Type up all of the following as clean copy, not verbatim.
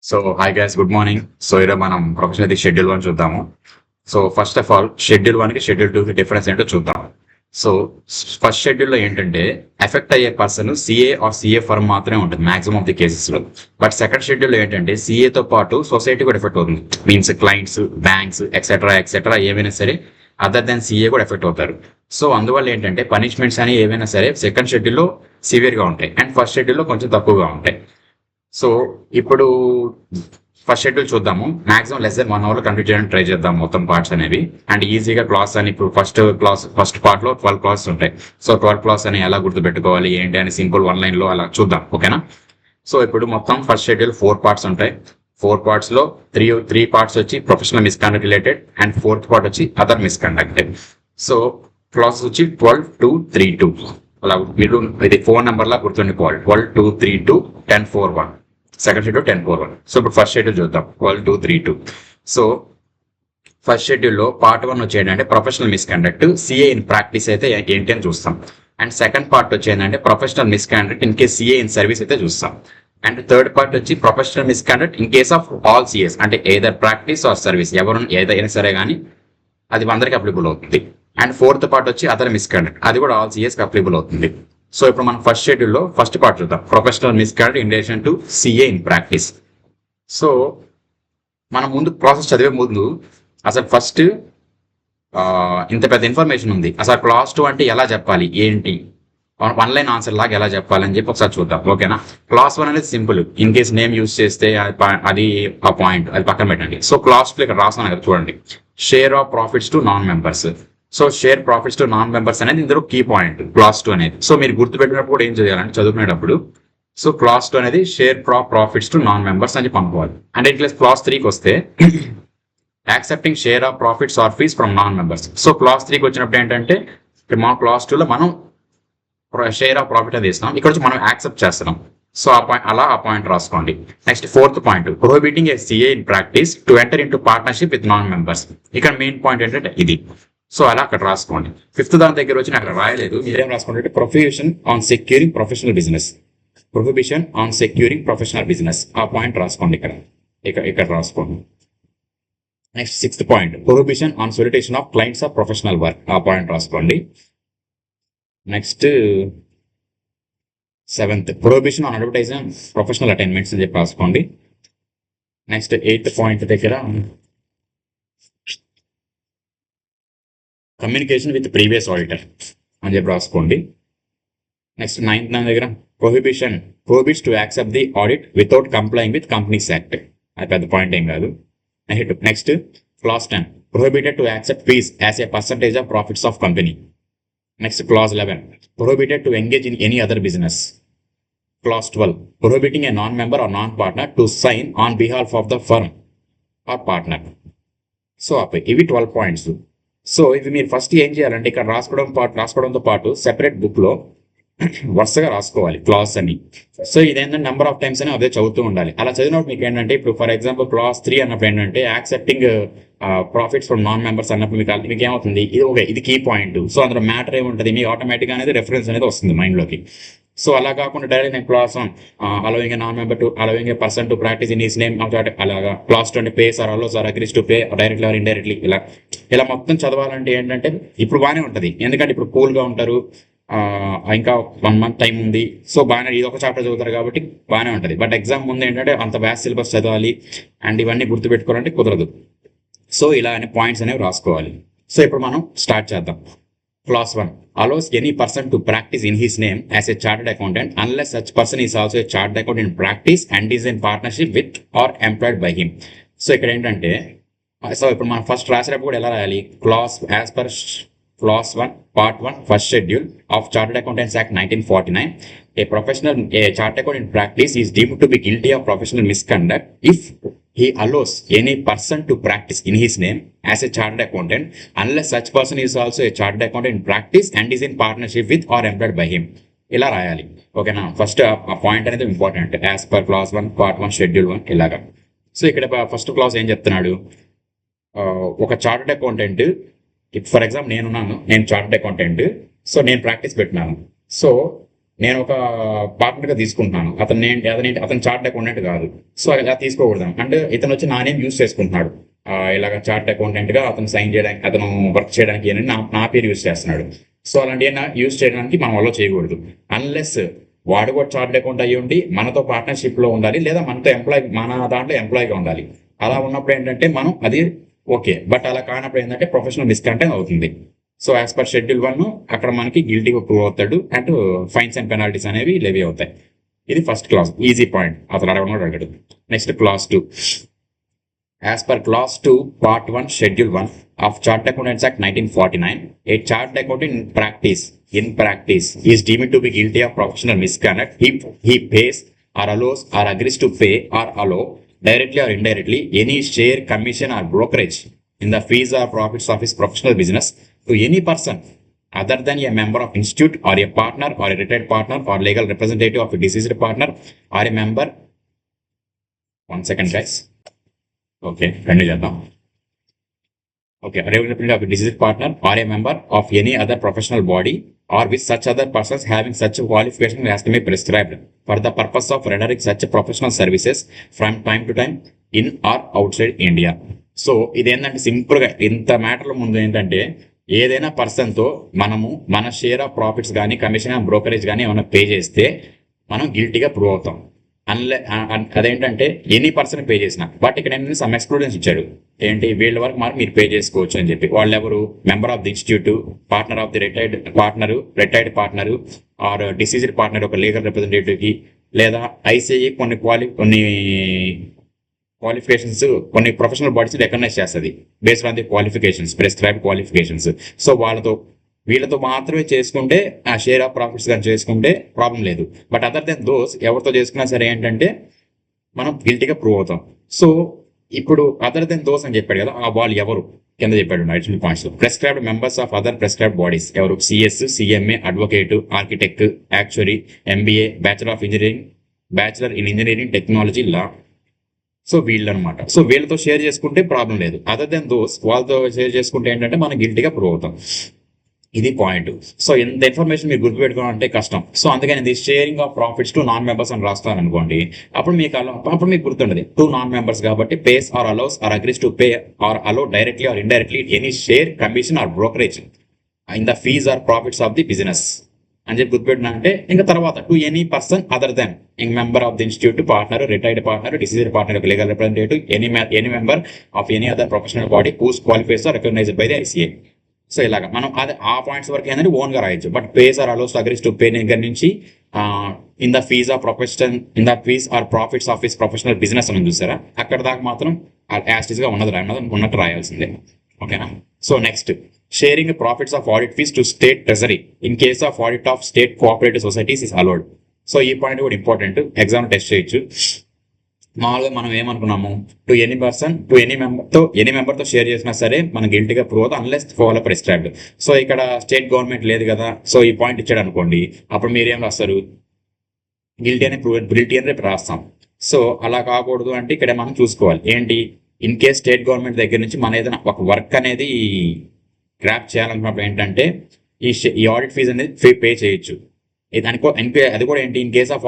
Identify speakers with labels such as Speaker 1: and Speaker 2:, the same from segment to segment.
Speaker 1: So hi guys, good morning. So ఈరోజు మనం professional schedule 1 చూద్దాము. So first of all schedule 1కి schedule 2కి డిఫరెన్స్ ఏంటో చూద్దాం. సో ఫస్ట్ షెడ్యూల్లో ఏంటంటే ఎఫెక్ట్ అయ్యే person CA or CA firm మాత్రమే ఉంటుంది మాక్సిమం ఆఫ్ ది కేసెస్లో. బట్ సెకండ్ షెడ్యూల్లో ఏంటంటే సిఏతో పాటు సొసైటీ కూడా ఎఫెక్ట్ అవుతుంది. Means clients, banks etcetera etcetera ఏమైనా సరే అదర్ దాన్ సిఏ కూడా ఎఫెక్ట్ అవుతారు. సో అందువల్ల ఏంటంటే పనిష్మెంట్స్ అని ఏవైనా సరే సెకండ్ షెడ్యూల్లో సివియర్గా ఉంటాయి అండ్ ఫస్ట్ షెడ్యూల్లో కొంచెం తక్కువగా ఉంటాయి. సో ఇప్పుడు ఫస్ట్ షెడ్యూల్ చూద్దాము. Maximum less than 1 hour complete చేయడానికి ట్రై చేద్దాం మొత్తం పార్ట్స్ అనేవి. అండ్ ఈజీగా క్లాస్ అని ఇప్పుడు ఫస్ట్ పార్ట్ లో 12 క్లాస్ ఉంటాయి. సో 12 క్లాస్ అని ఎలా గుర్తుపెట్టుకోవాలి ఏంటి అని సింపుల్ 1 లైన్ లో అలా చూద్దాం, ఓకేనా? సో ఇప్పుడు మొత్తం ఫస్ట్ షెడ్యూల్ 4 పార్ట్స్ ఉంటాయి. 4 పార్ట్స్ లో త్రీ పార్ట్స్ వచ్చి professional misconduct related and 4th part వచ్చి అదర్ మిస్కండక్ట్. సో క్లాసెస్ వచ్చి 12 to 3-2 అలా మీరు ఇది ఫోన్ నెంబర్ లా గుర్తుండిపోవాలి. 12 to 3-2 10-4-1 సెకండ్ షెడ్యూల్ 10-4-1. సో ఇప్పుడు ఫస్ట్ షెడ్యూల్ చూద్దాం 12 to 3-2. సో ఫస్ట్ షెడ్యూల్లో పార్ట్ 1 వచ్చేటంటే professional misconduct CA in practice అయితే ఏంటి అని చూస్తాం. అండ్ సెకండ్ పార్ట్ వచ్చేందంటే professional misconduct in case CA in service అయితే చూస్తాం. అండ్ థర్డ్ పార్ట్ వచ్చి professional misconduct in case of all CIs, అంటే ఏదర్ ప్రాక్టీస్ ఆర్ సర్వీస్ ఎవరు ఏదైనా సరే కానీ అది అందరికి అప్లికబుల్ అవుతుంది. అండ్ 4th పార్ట్ వచ్చి అదర్ మిస్కండక్ట్, అది కూడా ఆల్ సిఏస్కి అప్లికబుల్ అవుతుంది. సో ఇప్పుడు మనం ఫస్ట్ షెడ్యూల్లో ఫస్ట్ పార్ట్ చూద్దాం, professional misconduct in relation to CA in practice. So మనం ముందు ప్రాసెస్ చదివే ముందు అసలు ఫస్ట్ ఇంత పెద్ద ఇన్ఫర్మేషన్ ఉంది, అసలు క్లాస్ 2 అంటే ఎలా చెప్పాలి ఏంటి, 1 లైన్ ఆన్సర్ లాగా ఎలా చెప్పాలని చెప్పి ఒకసారి చూద్దాం, ఓకేనా? క్లాస్ 1 అనేది simple. In case name use చేస్తే అది ఆ పాయింట్ అది పక్కన పెట్టండి. సో క్లాస్ 2 ఇక్కడ రాస్తున్నాను కదా చూడండి, share of profits to non members. So share profits to non members అనేది ఇందులో కీ పాయింట్ క్లాస్ 2 అనేది. సో మీరు గుర్తుపెట్టినప్పుడు కూడా ఏం చేయాలంటే చదువుకునేటప్పుడు సో క్లాస్ 2 అనేది share profits to non members అని పంపుకోవాలి. అంటే ఇన్ కేస్ క్లాస్ 3కి వస్తే accepting share of profits or fees from non members. So class 3కి వచ్చినప్పుడు ఏంటంటే మా క్లాస్ 2లో మనం షేర్ ఆఫ్ ప్రాఫిట్ అది ఇస్తున్నాం, ఇక్కడ వచ్చి మనం యాక్సెప్ట్ చేస్తున్నాం. సో ఆ పాయింట్ రాసుకోండి. Next 4th point prohibiting a CA in practice to enter in to partnership with non members. ఇక్కడ మెయిన్ పాయింట్ ఏంటంటే ఇది. సో అలా అక్కడ రాసుకోండి. 5th దాని దగ్గర వచ్చి అక్కడ రాయలేదు, మీరేం రాసుకోండి, prohibition on securing professional business. Prohibition on securing professional business ఆ పాయింట్ రాసుకోండి ఇక్కడ రాసుకోండి. Next 6th point prohibition on solicitation of clients of professional work ఆ పాయింట్ రాసుకోండి. Next 7th prohibition on advertising professional attainments అని చెప్పి రాసుకోండి. నెక్స్ట్ 8th పాయింట్ దగ్గర కమ్యూనికేషన్ విత్ ప్రీవియస్ ఆడిటర్ అని చెప్పి రాసుకోండి. నెక్స్ట్ 9th దగ్గర prohibits to accept the audit without complying with companies act. అది పెద్ద పాయింట్ ఏం కాదు. Next class 10 prohibited to accept fees as a percentage of profits of company. Next, clause 11, prohibited to engage in any other business. Clause 12, prohibiting a non-member or non-partner to sign on behalf of the firm or partner. So, ఇవి 12 points. So ఇవి మీరు first ఏం చేయాలంటే ఇక్కడ రాసుకోవడంతో పాటు separate బుక్లో వరుసగా రాసుకోవాలి క్లాస్ అని. సో ఇదేంటంటే నెంబర్ ఆఫ్ టైమ్స్ అని అదే చదువుతూ ఉండాలి. అలా చదివినప్పుడు మీకు ఏంటంటే ఇప్పుడు ఫర్ ఎగ్జాంపుల్ క్లాస్ 3 అన్నప్పుడు ఏంటంటే accepting profits from non members అన్నప్పుడు మీకు ఏమవుతుంది, ఇది కీ పాయింట్. సో అందులో మ్యాటర్ ఏముంటుంది, మీకు ఆటోమేటిక్గా అనేది రెఫరెన్స్ అనేది వస్తుంది మైండ్లోకి. సో అలా కాకుండా డైరెక్ట్ నేను clause allowing non member to allowing a person to practice in his name అలాగా clause 20 pays or allows or agrees to pay directly or indirectly ఇలా మొత్తం చదవాలంటే ఏంటంటే ఇప్పుడు బాగానే ఉంటుంది, ఎందుకంటే ఇప్పుడు కూల్గా ఉంటారు, ఇంకా 1 month టైం ఉంది. సో బాగానే ఇది ఒక చాప్టర్ చదువుతారు కాబట్టి బాగానే ఉంటుంది. బట్ ఎగ్జామ్ ముందు ఏంటంటే అంత వ్యాస్ట్ సిలబస్ చదవాలి అండ్ ఇవన్నీ గుర్తుపెట్టుకోవాలంటే కుదరదు. సో ఇలా అనే పాయింట్స్ అనేవి రాసుకోవాలి. సో ఇప్పుడు మనం స్టార్ట్ చేద్దాం. Clause 1 allows any person to practice in his name as a chartered accountant unless such person is also a chartered accountant in practice and is in partnership with or employed by him. So ఇక్కడ ఏంటంటే ఇప్పుడు మనం first రాసేటప్పుడు కూడా ఎలా రాయాలి, class as per Clause 1 Part 1 First Schedule of Chartered Accountants Act 1949, a chartered accountant in practice is deemed to be guilty of professional misconduct if he allows any person to practice in his name as a chartered accountant unless such person is also a chartered accountant in practice and is in partnership with or employed by him. ఇలా రాయాలి, ఓకేనా? First ఆ point అనేది important. As per Clause 1 Part 1 Schedule 1 ఇలాగా. So ఇక్కడ first class ఏం చెప్తున్నాడు, ఒక చార్టెడ్ అకౌంటెంట్, ఫర్ ఎగ్జాంపుల్ నేను చార్టెడ్ అకౌంటెంట్, సో నేను ప్రాక్టీస్ పెట్టినాను. సో నేను ఒక పార్ట్నర్గా తీసుకుంటున్నాను, అతను చార్ట్ అకౌంటెంట్ కాదు. సో అలా తీసుకోకూడదు. అంటే ఇతను వచ్చి నా నేమ్ యూస్ చేసుకుంటున్నాడు, ఇలాగ చార్ట్ అకౌంటెంట్ గా అతను సైన్ చేయడానికి, అతను వర్క్ చేయడానికి అని నా పేరు యూస్ చేస్తున్నాడు. సో అలాంటి యూస్ చేయడానికి మనం అలో చేయకూడదు. అన్లెస్ వాడు కూడా చార్ట్ అకౌంట్ అయ్యి ఉండి మనతో పార్ట్నర్షిప్ లో ఉండాలి, లేదా మన దాంట్లో ఎంప్లాయీగా ఉండాలి. అలా ఉన్నప్పుడు ఏంటంటే మనం అది ఓకే. బట్ అలా కానప్పుడు ఏంటంటే ప్రొఫెషనల్ మిస్కండక్ట్ అవుతుంది. సో యాజ్ పర్ షెడ్యూల్ 1 అక్కడ మనకి గిల్టీగా ప్రూవ్ అవుతాడు, అండ్ ఫైన్స్ అండ్ పెనాల్టీస్ అనేవి లెవీ అవుతాయి. ఇది ఫస్ట్ క్లాస్, ఈజీ పాయింట్, అతను అడగడం కూడా అడగడు. Next class 2. As per Clause 2, Part 1, Schedule 1 of Chartered Accountants Act 1949, a chartered accountant in practice is deemed to be guilty of professional misconduct if he pays or allows or agrees to pay or allow, directly or indirectly, any share, commission or brokerage in the fees or profits of his professional business to any person other than a member of institute or a partner or a retired partner or legal representative of a deceased partner or a member. 1 second, guys. Okay, continue చేద్దాం. Okay, representative of a deceased partner or a member of any other professional body or with such other persons having such qualification as to be prescribed for the purpose of rendering such professional services from time to time in or outside India. So ఇదేంటంటే సింపుల్గా ఇంత మ్యాటర్ల ముందు ఏంటంటే ఏదైనా పర్సన్తో మనము మన share of profits కానీ కమిషన్ బ్రోకరేజ్ కానీ ఏమైనా పే చేస్తే మనం గిల్టీగా ప్రూవ్ అవుతాం. అదేంటంటే ఎనీ పర్సన్ పే చేసిన. బట్ ఇక్కడ ఏంటంటే సమ్ ఎక్స్క్లూడెన్స్ ఇచ్చాడు, ఏంటి వీళ్ళ వరకు మాత్రం మీరు పే చేసుకోవచ్చు అని చెప్పి. వాళ్ళు ఎవరు? Member of the institute, partner of the retired partner or deceased partner ఒక లీగల్ రిప్రజెంటేటివ్కి, లేదా ఐసీఐ కొన్ని క్వాలిఫికేషన్స్ కొన్ని ప్రొఫెషనల్ బాడీస్ రికగ్నైజ్ చేస్తుంది based on the qualifications, prescribed qualifications. So వీళ్ళతో మాత్రమే చేసుకుంటే ఆ షేర్ ఆఫ్ ప్రాఫిట్స్ కానీ చేసుకుంటే ప్రాబ్లం లేదు. బట్ అదర్ దెన్ దోస్ ఎవరితో చేసుకున్నా సరే ఏంటంటే మనం గిల్టీగా ప్రూవ్ అవుతాం. సో ఇప్పుడు అదర్ దెన్ దోస్ అని చెప్పాడు కదా, ఆ వాళ్ళు ఎవరు కింద చెప్పాడు additional points. Prescribed members of other prescribed bodies ఎవరు? CS, CMA, advocate, architect, actuary, MBA, bachelor in engineering technology, law. So వీళ్ళు అనమాట. సో వీళ్ళతో షేర్ చేసుకుంటే ప్రాబ్లం లేదు. అదర్ దెన్ దోస్ వాళ్ళతో షేర్ చేసుకుంటే ఏంటంటే మనం గిల్టీగా ప్రూవ్ అవుతాం. ఇది పాయింట్. సో ఇంత ఇన్ఫర్మేషన్ మీరు గుర్తుపెట్టుకోవడం అంటే కష్టం. సో అందుకని ఇది sharing of profits to non members అని రాస్తాను అనుకోండి, అప్పుడు మీకు గుర్తుండదు టు నాన్ మెంబర్స్ కాబట్టి pays or allows or agrees to pay or allow directly or indirectly any share, commission or brokerage in the fees or profits of the business అని చెప్పి గుర్తుపెట్టినా అంటే ఇంకా తర్వాత to any person other than member of the institute, partner, retired partner, deceased partner, legal representative, any member of any other professional body whose qualifies or recognised by the ICAI. So ఇలాగా మనం అది ఆ పాయింట్స్ వరకు ఏంటంటే ఓన్గా రాయొచ్చు. But pays or allows agrees to pay దగ్గర నుంచి in the fees or profits of his professional business అని చూసారా, అక్కడ దాకా మాత్రం యాస్టిస్గా ఉన్నట్టు రాయాల్సిందే. ఓకేనా? So next, sharing profits of audit fees to state treasury in case of audit of state cooperative societies is allowed. So ఈ పాయింట్ కూడా ఇంపార్టెంట్, ఎగ్జామ్ టెస్ట్ చేయొచ్చు. మామూలుగా మనం ఏమనుకున్నాము, ఎనీ మెంబర్తో షేర్ చేసినా సరే మనం గిల్టీగా ప్రూవ్ అవుతాం అన్లెస్ ఫాలో ప్రిస్క్రైబ్డ్. సో ఇక్కడ స్టేట్ గవర్నమెంట్ లేదు కదా, సో ఈ పాయింట్ ఇచ్చాడు అనుకోండి, అప్పుడు మీరేం రాస్తారు? గిల్టీ అని రేపు రాస్తాం. సో అలా కాకూడదు అంటే ఇక్కడ మనం చూసుకోవాలి ఏంటి, ఇన్ కేస్ స్టేట్ గవర్నమెంట్ దగ్గర నుంచి మన ఏదైనా ఒక వర్క్ అనేది గ్రాప్ చేయాలనుకున్నప్పుడు ఏంటంటే ఈ ఆడిట్ ఫీజు అనేది పే చేయొచ్చు. అది కూడా ఏంటి, in case of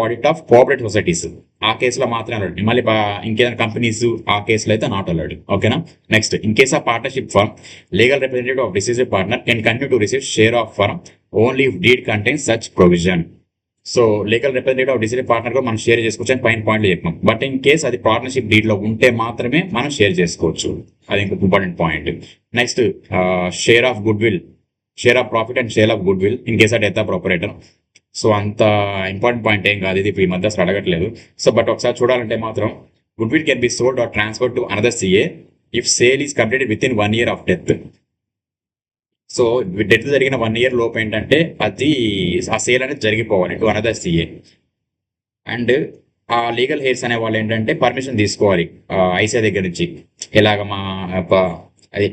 Speaker 1: audit of cooperative societies ఆ కేసులో మాత్రమే అలౌడ్. మళ్ళీ ఇంకేదైనా కంపెనీస్ ఆ కేసులో అయితే నాట్ అలౌడ్. ఓకేనా? Next, in case of partnership firm, legal representative of deceased partner can continue to receive share of firm only if deed contains such provision. So legal representative of deceased partner కూడా మనం share చేసుకోవచ్చు అని పాయింట్లు చెప్పాం. But in case అది partnership deed లో ఉంటే మాత్రమే మనం షేర్ చేసుకోవచ్చు. అది ఇంకొక important point. Next, share of profit and share of goodwill in case of death of operator. So అంత ఇంపార్టెంట్ పాయింట్ ఏం కాదు, ఇది ఈ మధ్య అసలు అడగట్లేదు. సో బట్ ఒకసారి చూడాలంటే మాత్రం goodwill can be sold or transferred to another CA if sale is completed within 1 year of death. So death జరిగిన 1 year లోపు ఏంటంటే అది ఆ సేల్ అనేది జరిగిపోవాలి టు అనదర్ సిఏ. అండ్ ఆ లీగల్ హెయిర్స్ అనే వాళ్ళు ఏంటంటే పర్మిషన్ తీసుకోవాలి ఐసీఐ దగ్గర నుంచి, ఇలాగ అది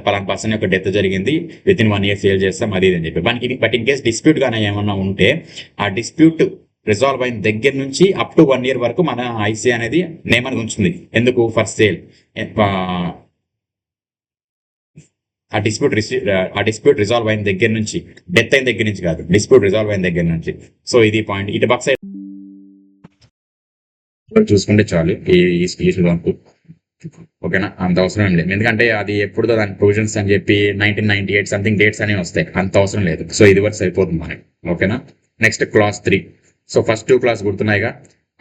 Speaker 1: పలానా పర్సన్ యొక్క డెత్ జరిగింది, విత్ ఇన్ 1 year సేల్ చేస్తాం అది అని చెప్పి. బట్ ఇన్ కేస్ డిస్ప్యూట్ గానే ఏమన్నా ఉంటే ఆ డిస్ప్యూట్ రిజాల్వ్ అయిన దగ్గర నుంచి అప్ టు 1 year వరకు మన ఐసీఐ అనేది నేమ్ అనేది ఉంచుతుంది. ఎందుకు? For sale. ఆ డిస్ప్యూట్ రిజాల్వ్ అయిన దగ్గర నుంచి, డెత్ అయిన దగ్గర నుంచి కాదు, డిస్ప్యూట్ రిజాల్వ్ అయిన దగ్గర నుంచి. సో ఇది పాయింట్. ఇటు పక్క సైడ్ చూసుకుంటే చాలు ఈ వరకు. ఓకేనా, అంత అవసరం ఏం లేదు, ఎందుకంటే అది ఎప్పుడుదో దాని ప్రొవిజన్స్ అని చెప్పి 1998 సంథింగ్ డేట్స్ అనేవి వస్తాయి, అంత అవసరం లేదు. సో ఇది వరకు సరిపోతుంది మనకి. ఓకేనా, next class 3. So first 2 clause గుర్తున్నాయిగా.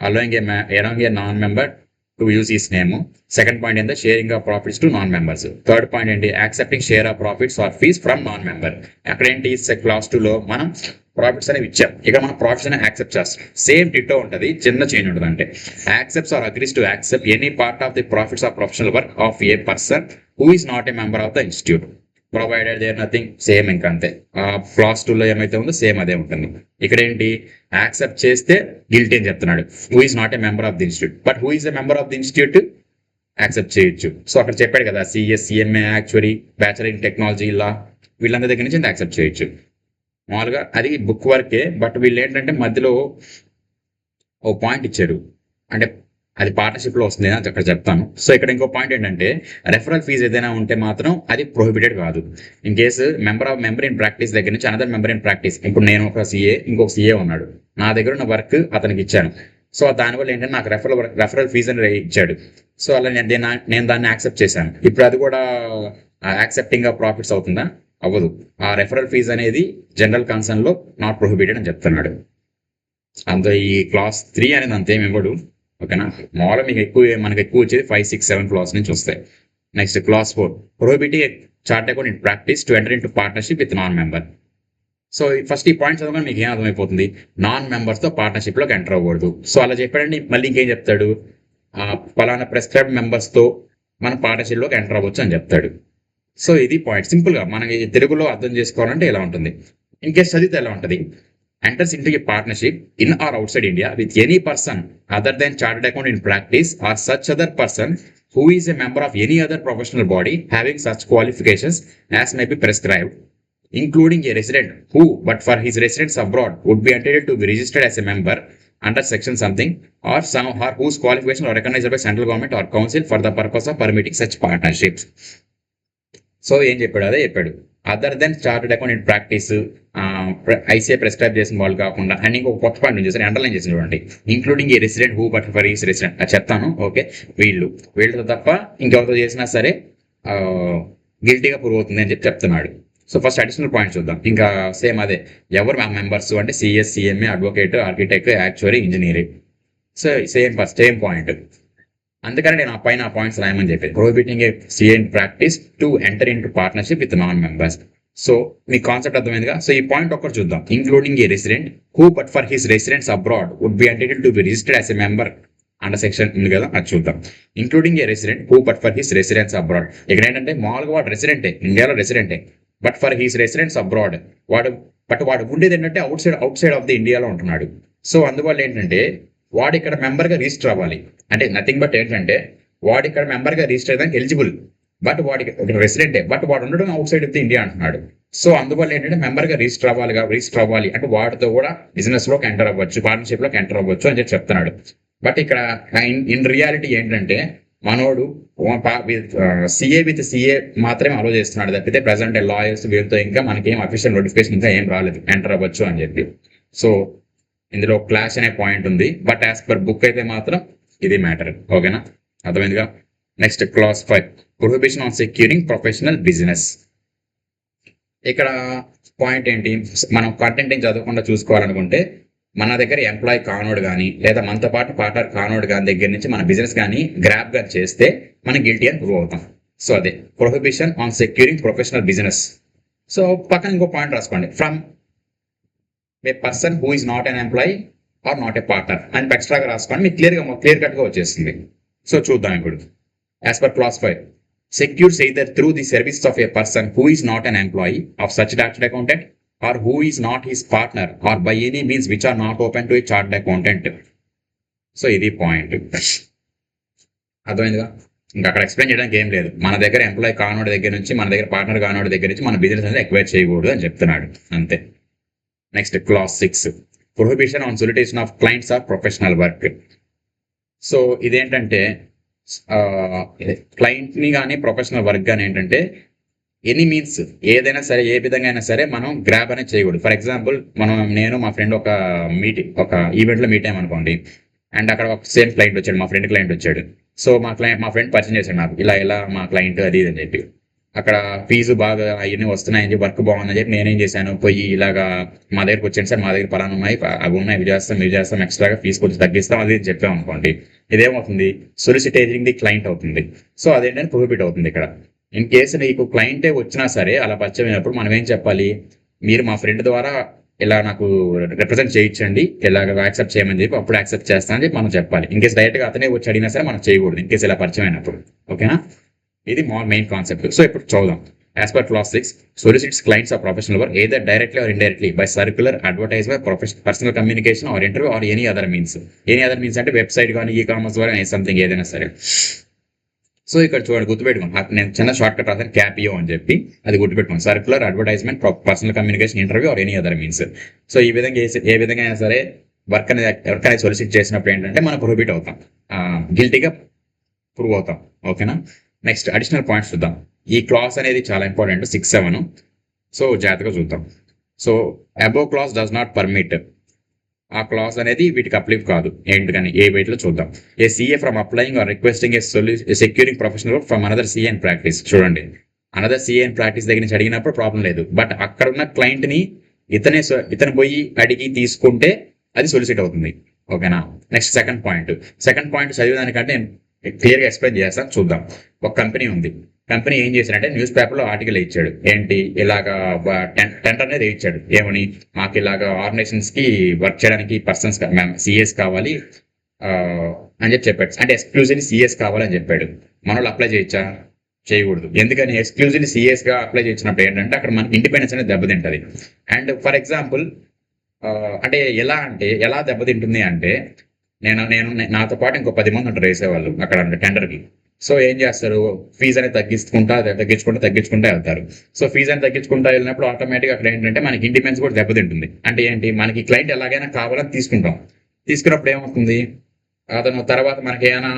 Speaker 1: Allowing a non member to use his name. Second point ఏంటంటే sharing of profits to non members. Third point ఏంటి, accepting share of profits or fees from non member. అక్కడ ఏంటి, class 2లో మనం profits అనేవి ఇచ్చాం, ఇక్కడ మనం ప్రాఫిట్స్ అనేవి యాక్సెప్ట్ చేస్తాం. సేమ్ డిటో ఉంటుంది, చిన్న చేంజ్ ఉంటుంది. అంటే accepts or agrees to accept any part of the profits of professional work of a person who is not a member of the institute provided there nothing. Same ఇంకా అంతే. Class 2లో ఏమైతే ఉందో same అదే ఉంటుంది. ఇక్కడ ఏంటి, యాక్సెప్ట్ చేస్తే గిల్టీ అని చెప్తున్నాడు. Who is not a member of the institute, but who is a member of the institute accept చేయొచ్చు. సో అక్కడ చెప్పాడు కదా, CS, CMA, actuary, bachelor in technology, ఇలా వీళ్ళందరి దగ్గర నుంచి యాక్సెప్ట్ చేయొచ్చు. మామూలుగా అది బుక్ వర్కే, బట్ వీళ్ళు ఏంటంటే మధ్యలో ఓ పాయింట్ ఇచ్చారు, అంటే అది పార్ట్నర్షిప్ లో వస్తుంది అని అక్కడ చెప్తాను. సో ఇక్కడ ఇంకో పాయింట్ ఏంటంటే, రెఫరల్ ఫీజు ఏదైనా ఉంటే మాత్రం అది ప్రొహిబిటెడ్ కాదు. In case member in practice దగ్గర నుంచి అనదర్ మెంబర్ ఇన్ ప్రాక్టీస్, ఇప్పుడు నేను ఒక సిఏ, ఇంకొక సిఏ ఉన్నాడు, నా దగ్గర ఉన్న వర్క్ అతనికి ఇచ్చాను. సో దానివల్ల ఏంటంటే నాకు రెఫరల్ ఫీజు అని ఇచ్చాడు. సో అలా నేను దాన్ని యాక్సెప్ట్ చేశాను. ఇప్పుడు అది కూడా యాక్సెప్టింగ్ ఆఫ్ ప్రాఫిట్స్ అవుతుందా? అవ్వదు. ఆ రెఫరల్ ఫీజు అనేది జనరల్ కన్సర్న్ లో నాట్ ప్రొహిబిటెడ్ అని చెప్తున్నాడు. అంత ఈ క్లాస్ 3 అనేది అంతేమి ఇవ్వడు. ఓకేనా, మామూలుగా మనకి ఎక్కువ వచ్చేది 5, 6, 7 క్లాస్ నుంచి వస్తాయి. Next class 4, prohibiting chart account in practice to enter in to partnership with non member. So first ఈ పాయింట్ చదవగానే మీకు ఏం అర్థమైపోతుంది, నాన్ మెంబర్స్ తో పార్ట్నర్షిప్ లోకి ఎంటర్ అవ్వకూడదు. సో అలా చెప్పాడండి. మళ్ళీ ఇంకేం చెప్తాడు, పలానా ప్రెస్క్రైబ్డ్ మెంబర్స్ తో మన పార్ట్నర్షిప్ లోకి ఎంటర్ అవ్వచ్చు అని చెప్తాడు. సో ఇది పాయింట్. సింపుల్ గా మనకి తెలుగులో అర్థం చేసుకోవాలంటే ఇలా ఉంటుంది. ఇన్ కేస్ చదివితే ఎలా ఉంటుంది, enters into a partnership in or outside India with any person other than chartered account in practice or such other person who is a member of any other professional body having such qualifications as may be prescribed, including a resident who, but for his residence abroad, would be entitled to be registered as a member under section something or some or whose qualifications are recognized by central government or council for the purpose of permitting such partnerships. So ఏం చెప్పాడు, అదే చెప్పాడు. Other than chartered account in practice, ICI prescribe చేసిన వాళ్ళు కాకుండా, and ఇంకొక కొత్త point చేశారు, అండర్లైన్ చేసిన చూడండి, including a resident who but for is resident. అది చెప్తాను. ఓకే, వీళ్ళతో తప్ప ఇంకెవరితో చేసినా సరే గిల్టీగా ప్రూవ్ అవుతుంది అని చెప్తున్నాడు. సో ఫస్ట్ అడిషనల్ పాయింట్ చూద్దాం. ఇంకా సేమ్ అదే, ఎవరు మెంబర్స్ అంటే CS, CMA, advocate, architect, actuary, engineering. So same point. అందుకని నేను ఆ పైన పాయింట్స్ రాయమని చెప్పేది. Prohibiting a CA in practice to enter in to partnership with non members. So మీ కాన్సెప్ట్ అర్థమైందిగా. సో ఈ పాయింట్ ఒక్కటి చూద్దాం. Including a resident who but for his residence abroad would be entitled to be registered as a member under section ఉంది కదా, అది చూద్దాం. Including a resident who but for his residence abroad. ఇక్కడ ఏంటంటే మామూలుగా వాడు రెసిడెంటే, ఇండియాలో రెసిడెంటే, but for his residence abroad వాడు ఉండేది ఏంటంటే అవుట్ సైడ్ ఆఫ్ ది ఇండియాలో ఉంటున్నాడు. సో అందువల్ల ఏంటంటే వాడు ఇక్కడ మెంబర్ గా రిజిస్టర్ అవ్వాలి. అంటే నథింగ్ బట్ ఏంటంటే వాడు ఇక్కడ మెంబర్ గా రిజిస్టర్ అయ్యడానికి ఎలిజిబుల్, బట్ వాడికి రెసిడెంటే, బట్ వాడు ఉండడం out side of the India అంటున్నాడు. సో అందువల్ల ఏంటంటే మెంబర్ గా రిజిస్టర్ అవ్వాలి అంటే వాటితో కూడా బిజినెస్ లోకి ఎంటర్ అవ్వచ్చు, పార్ట్నర్షిప్ లోకి ఎంటర్ అవ్వచ్చు అని చెప్పి చెప్తున్నాడు. బట్ ఇక్కడ ఇన్ రియాలిటీ ఏంటంటే మనోడు సిఏ విత్ సిఏ మాత్రమే అలో చేస్తున్నాడు తప్పితే ప్రెసెంట్ లాయర్స్ వీళ్ళతో ఇంకా మనకేం అఫీషియల్ నోటిఫికేషన్ ఇంకా ఏం రాలేదు ఎంటర్ అవ్వచ్చు అని చెప్పి. సో ఇందులో క్లాష్ అనే పాయింట్ ఉంది, బట్ యాజ్ పర్ బుక్ అయితే మాత్రం ఇది మ్యాటర్. ఓకేనా, అర్థమైందిగా. Next clause 5, prohibition on securing professional business. ఇక్కడ పాయింట్ ఏంటి, మనం కంటెంట్ ఏం చదవకుండా చూసుకోవాలనుకుంటే మన దగ్గర ఎంప్లాయ్ కానోడు కానీ లేదా మనతో పాటు పార్ట్నర్ కానోడు కానీ దగ్గర నుంచి మన బిజినెస్ కానీ గ్రాప్ గా చేస్తే మనం గిల్టీ అని ప్రూవ్ అవుతాం. సో అదే prohibition on securing professional business. So పక్కన ఇంకో పాయింట్ రాసుకోండి, from A person who is not an employee are not a partner అని ఎక్స్ట్రాగా రాసుకోండి, మీకు క్లియర్ కట్ గా వచ్చేస్తుంది. సో చూద్దాం ఇప్పుడు. As per class 5, secures either through the services of a person who is not an employee of such chartered accountant or who is not his partner or by any means which are not open to a chartered accountant. So ఇది point. అర్థమైందిగా. ఇంకా అక్కడ explain చేయడానికి ఏం లేదు. మన దగ్గర employee కానోడి దగ్గర నుంచి, మన దగ్గర పార్ట్నర్ కానోడి దగ్గర నుంచి మన బిజినెస్ అనేది ఎక్వైర్ చేయకూడదు అని చెప్తున్నాడు, అంతే. Next clause 6, prohibition on solicitation of clients or professional work. So ఇదేంటంటే క్లయింట్ ని కానీ ప్రొఫెషనల్ వర్క్ కానీ ఏంటంటే ఎనీ మీన్స్ ఏదైనా సరే, ఏ విధంగా అయినా సరే మనం గ్రాబ్ అనేది చేయకూడదు. ఫర్ ఎగ్జాంపుల్ నేను మా ఫ్రెండ్ ఒక ఈవెంట్లో మీట్ అయ్యామనుకోండి. అండ్ అక్కడ ఒక సేమ్ క్లయింట్ వచ్చాడు, మా ఫ్రెండ్ క్లయింట్ వచ్చాడు. సో మా ఫ్రెండ్ పరిచయం చేశాడు నాకు, ఇలా మా క్లయింట్ అది ఇది అని చెప్పి. అక్కడ ఫీజు బాగా అవన్నీ వస్తున్నాయని చెప్పి, వర్క్ బాగుందని చెప్పి నేనేం చేశాను, పోయి ఇలాగా మా దగ్గరకు వచ్చాను సార్, మా దగ్గర పలానా ఉన్నాయి, అవి ఉన్నాయి, ఇవి చేస్తాం ఎక్స్ట్రాగా ఫీజు కొంచెం తగ్గిస్తాం అది ఇది చెప్పాం అనుకోండి. ఇదేమవుతుంది, సొలిసిటేటింగ్ ది క్లయింట్ అవుతుంది. సో అదేంటంటే ప్రొహిబిట్ అవుతుంది ఇక్కడ. ఇన్ కేసు నీకు క్లయింటే వచ్చినా సరే అలా పరిచయం అయినప్పుడు మనం ఏం చెప్పాలి, మీరు మా ఫ్రెండ్ ద్వారా ఇలా నాకు రిప్రజెంట్ చేయించండి, ఇలాగ యాక్సెప్ట్ చేయమని చెప్పి అప్పుడు యాక్సెప్ట్ చేస్తానని చెప్పి మనం చెప్పాలి. ఇన్ కేసు డైరెక్ట్గా అతనే వచ్చి అడిగినా సరే మనం చేయకూడదు, ఇన్ కేసు ఇలా పరిచయం అయినప్పుడు. ఓకేనా, ఇది మెయిన్ కాన్సెప్ట్. సో ఇప్పుడు చూద్దాం. As per class 6, solicits clients or professional work either directly or indirectly by circular, advertisement, personal communication or interview or any other means. Any other means అంటే website కానీ e commerce ద్వారా something ఏదైనా సరే. So ఇక్కడ చూడండి, గుర్తుపెట్టుకోండి, నేను చిన్న షార్ట్ కట్ రాసాను క్యాపియో అని చెప్పి, అది గుర్తుపెట్టుకోండి. Circular, advertisement, personal communication, interview or any other means. So ఈ విధంగా ఏ విధంగా అయినా సరే వర్క్ అనేది సొలిసిట్ చేసినప్పుడు ఏంటంటే మనం ప్రొహిబిట్ అవుతాం, గిల్టీగా ప్రూవ్ అవుతాం. ఓకేనా, నెక్స్ట్ అడిషనల్ పాయింట్స్ చూద్దాం. ఈ క్లాస్ అనేది చాలా ఇంపార్టెంట్, 6, 7. సో జాగ్రత్తగా చూద్దాం. So above clause does not permit, ఆ క్లాస్ అనేది వీటికి అప్లిక్ కాదు. ఏంటికని ఏ వెయిట్లో చూద్దాం. A CA from applying or requesting a securing professional from another CA and practice. చూడండి, అనదర్ సీఏ అండ్ ప్రాక్టీస్ దగ్గర నుంచి అడిగినప్పుడు ప్రాబ్లం లేదు. బట్ అక్కడ ఉన్న క్లయింట్ని ఇతను పోయి అడిగి తీసుకుంటే అది సొలిసిట్ అవుతుంది. ఓకేనా, నెక్స్ట్ సెకండ్ పాయింట్ చదివేదానికంటే నేను క్లియర్గా ఎక్స్ప్లెయిన్ చేస్తాను, చూద్దాం. ఒక కంపెనీ ఉంది, కంపెనీ ఏం చేశాడంటే న్యూస్ పేపర్లో ఆర్టికల్ ఇచ్చాడు. ఏంటి, ఇలాగా టెండర్ అనేది ఇచ్చాడు. ఏమని, మాకు ఇలాగా ఆర్గనైజేషన్స్కి వర్క్ చేయడానికి పర్సన్స్ సిఎస్ కావాలి అని చెప్పాడు. అంటే ఎక్స్క్లూజివ్లీ సిఎస్ కావాలని చెప్పాడు. మన వాళ్ళు అప్లై చేయొచ్చా? చేయకూడదు. ఎందుకని, ఎక్స్క్లూజివ్లీ సిఎస్గా అప్లై చేసినప్పుడు ఏంటంటే అక్కడ మనకి ఇండిపెండెన్స్ అనేది దెబ్బతింటుంది. అండ్ ఫర్ ఎగ్జాంపుల్ అంటే ఎలా దెబ్బతింటుంది అంటే, నేను నాతో పాటు ఇంకో 10 మంది ఉంటారు వేసేవాళ్ళు అక్కడ టెండర్కి. సో ఏం చేస్తారు, ఫీజు అనేది తగ్గించుకుంటూ వెళ్తారు. సో ఫీజు అనేది తగ్గించుకుంటూ వెళ్ళినప్పుడు ఆటోమేటిక్గా అక్కడ ఏంటంటే మనకి ఇండిపెండెన్స్ కూడా దెబ్బతింటుంది. అంటే ఏంటి, మనకి క్లయింట్ ఎలాగైనా కావాలని తీసుకున్నప్పుడు ఏమవుతుంది, అతను తర్వాత మనకి ఏమైనా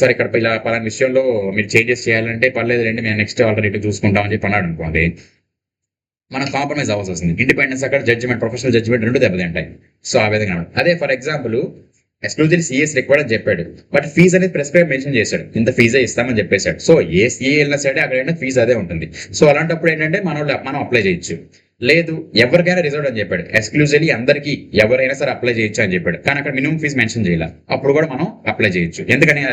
Speaker 1: సరే ఇక్కడ ఇలా పలానా విషయంలో మీరు చేంజెస్ చేయాలంటే పర్లేదు రండి, మేము నెక్స్ట్ ఆల్టర్నేటివ్ చూసుకుంటామని చెప్పి అన్నాడు అనుకోండి, మనం కాంప్రమైజ్ అవ్వాల్సి వస్తుంది. ఇండిపెండెన్స్ అక్కడ జడ్జిమెంట్, ప్రొఫెషనల్ జడ్జిమెంట్ రెండు దెబ్బతింటాయి. సో ఆ విధంగా అదే for example exclusive CS required అని చెప్పాడు, బట్ ఫీజు అనేది ప్రిస్క్రైబ్ మెన్షన్ చేశాడు, ఇంత ఫీజే ఇస్తామని చెప్పేశాడు. సో ఏ సిఏ వెళ్ళినా సరే అక్కడ ఫీజు అదే ఉంటుంది. సో అలాంటప్పుడు ఏంటంటే మనం అప్లై చేయొచ్చు. లేదు, ఎవరికైనా రిజర్వ్ అని చెప్పాడు, ఎక్స్క్లూజివ్లీ అందరికీ ఎవరైనా సరే అప్లై చేయొచ్చు అని చెప్పాడు, కానీ అక్కడ మినిమం ఫీజు మెన్షన్ చేయాలి, అప్పుడు కూడా మనం అప్లై చేయొచ్చు. ఎందుకని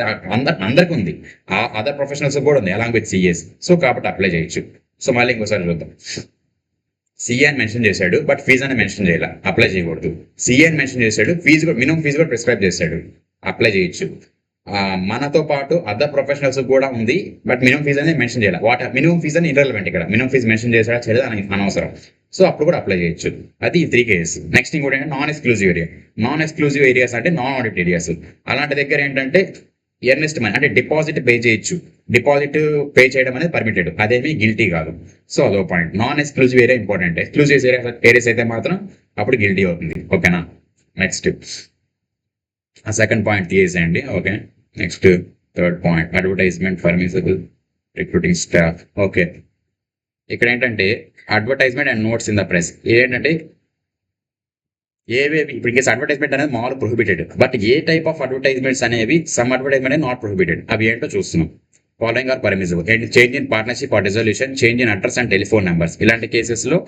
Speaker 1: అందరికి ఉంది, ఆ అదర్ ప్రొఫెషనల్స్ కూడా ఉంది అలాంగ్ విత్ సిఎస్. సో కాబట్టి అప్లై చేయొచ్చు. సో మళ్ళీ ఇంకోసారి చూద్దాం. సిఏ అని మెన్షన్ చేశాడు, బట్ ఫీజు అని మెన్షన్ చేయాలి, అప్లై చేయకూడదు. సిఏ అని మెన్షన్ చేశాడు, మినిమం ఫీజు కూడా ప్రిస్క్రైబ్ చేశాడు, అప్లై చేయొచ్చు. మనతో పాటు అదర్ ప్రొఫెషనల్స్ కూడా ఉంది, బట్ మినిమం ఫీజు అనేది మెన్షన్ చేయాలి. మినిమం ఫీజు అని ఇర్రెలవెంట్, ఇక్కడ మినిమం ఫీజు మెన్షన్ చేసాడా చేయలేదు అని అనవసరం. సో అప్పుడు కూడా అప్లై చేయొచ్చు. అది 3 కేసెస్. నెక్స్ట్ ఇంకోటి ఏంటంటే నాన్ ఎక్స్క్లూజివ్ ఏరియాస్ అంటే నాన్ ఆడిట్ ఏరియాస్. అలాంటి దగ్గర ఏంటంటే ఎర్నెస్ట్ మనీ అంటే డిపాజిట్ పే చేయొచ్చు. డిపాజిట్ పే చేయడం అనేది పర్మిటెడ్, అదేమి గిల్టీ కాదు. సో అదో point. Non exclusive area important. Exclusive areas అయితే మాత్రం అప్పుడు గిల్టీ అవుతుంది. ఓకేనా, నెక్స్ట్ ఆ సెకండ్ పాయింట్ తీసేయండి. Okay, next third point, advertisement permissible recruiting staff. Okay, ఇక్కడ ఏంటంటే advertisement and notes in the press ఏంటంటే ఏవేవి ఇప్పుడు కేసు అడ్వర్టైజ్మెంట్ అనేది మామూలు prohibited, but a type of advertisements అనేవి సమ్ అడ్వర్టైజ్మెంట్ అనేది నాట్ ప్రొహిబిటెడ్. అవి ఏంటో చూస్తున్నాం. Following are permissible, change in partnership or dissolution, change in address and telephone numbers, ఇలాంటి కేసెస్లో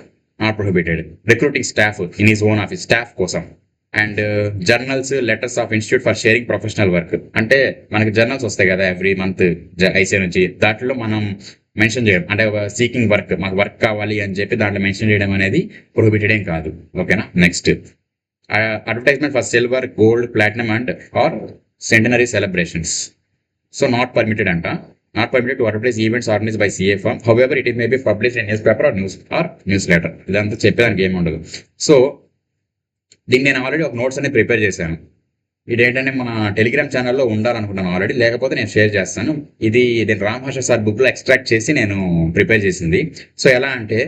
Speaker 1: not prohibited. Recruiting staff in his own office, staff కోసం. And journals, letters of institute for sharing professional work, అంటే మనకి journals వస్తాయి కదా every month ICI నుంచి, దాంట్లో మనం మెన్షన్ చేయడం అంటే సీకింగ్ వర్క్, మాకు వర్క్ కావాలి అని చెప్పి దాంట్లో మెన్షన్ చేయడం అనేది ప్రొహిబిటెడ్ ఏం కాదు. ఓకేనా, next advertisement for silver, gold, platinum and or centenary celebrations. So not permitted not permitted to advertise events organized by CA firm. However, it may be published in newspaper or newsletter. ఇదంతా చెప్పేదానికి ఏమి ఉండదు. So దీన్ని నేను already ఒక notes అనేది prepare చేశాను. ఇదేంటంటే మన టెలిగ్రామ్ ఛానల్లో ఉండాలనుకుంటున్నాను ఆల్రెడీ, లేకపోతే నేను షేర్ చేస్తాను. ఇది రామహర్ష సార్ బుక్లో ఎక్స్ట్రాక్ట్ చేసి నేను ప్రిపేర్ చేసింది. సో ఎలా అంటే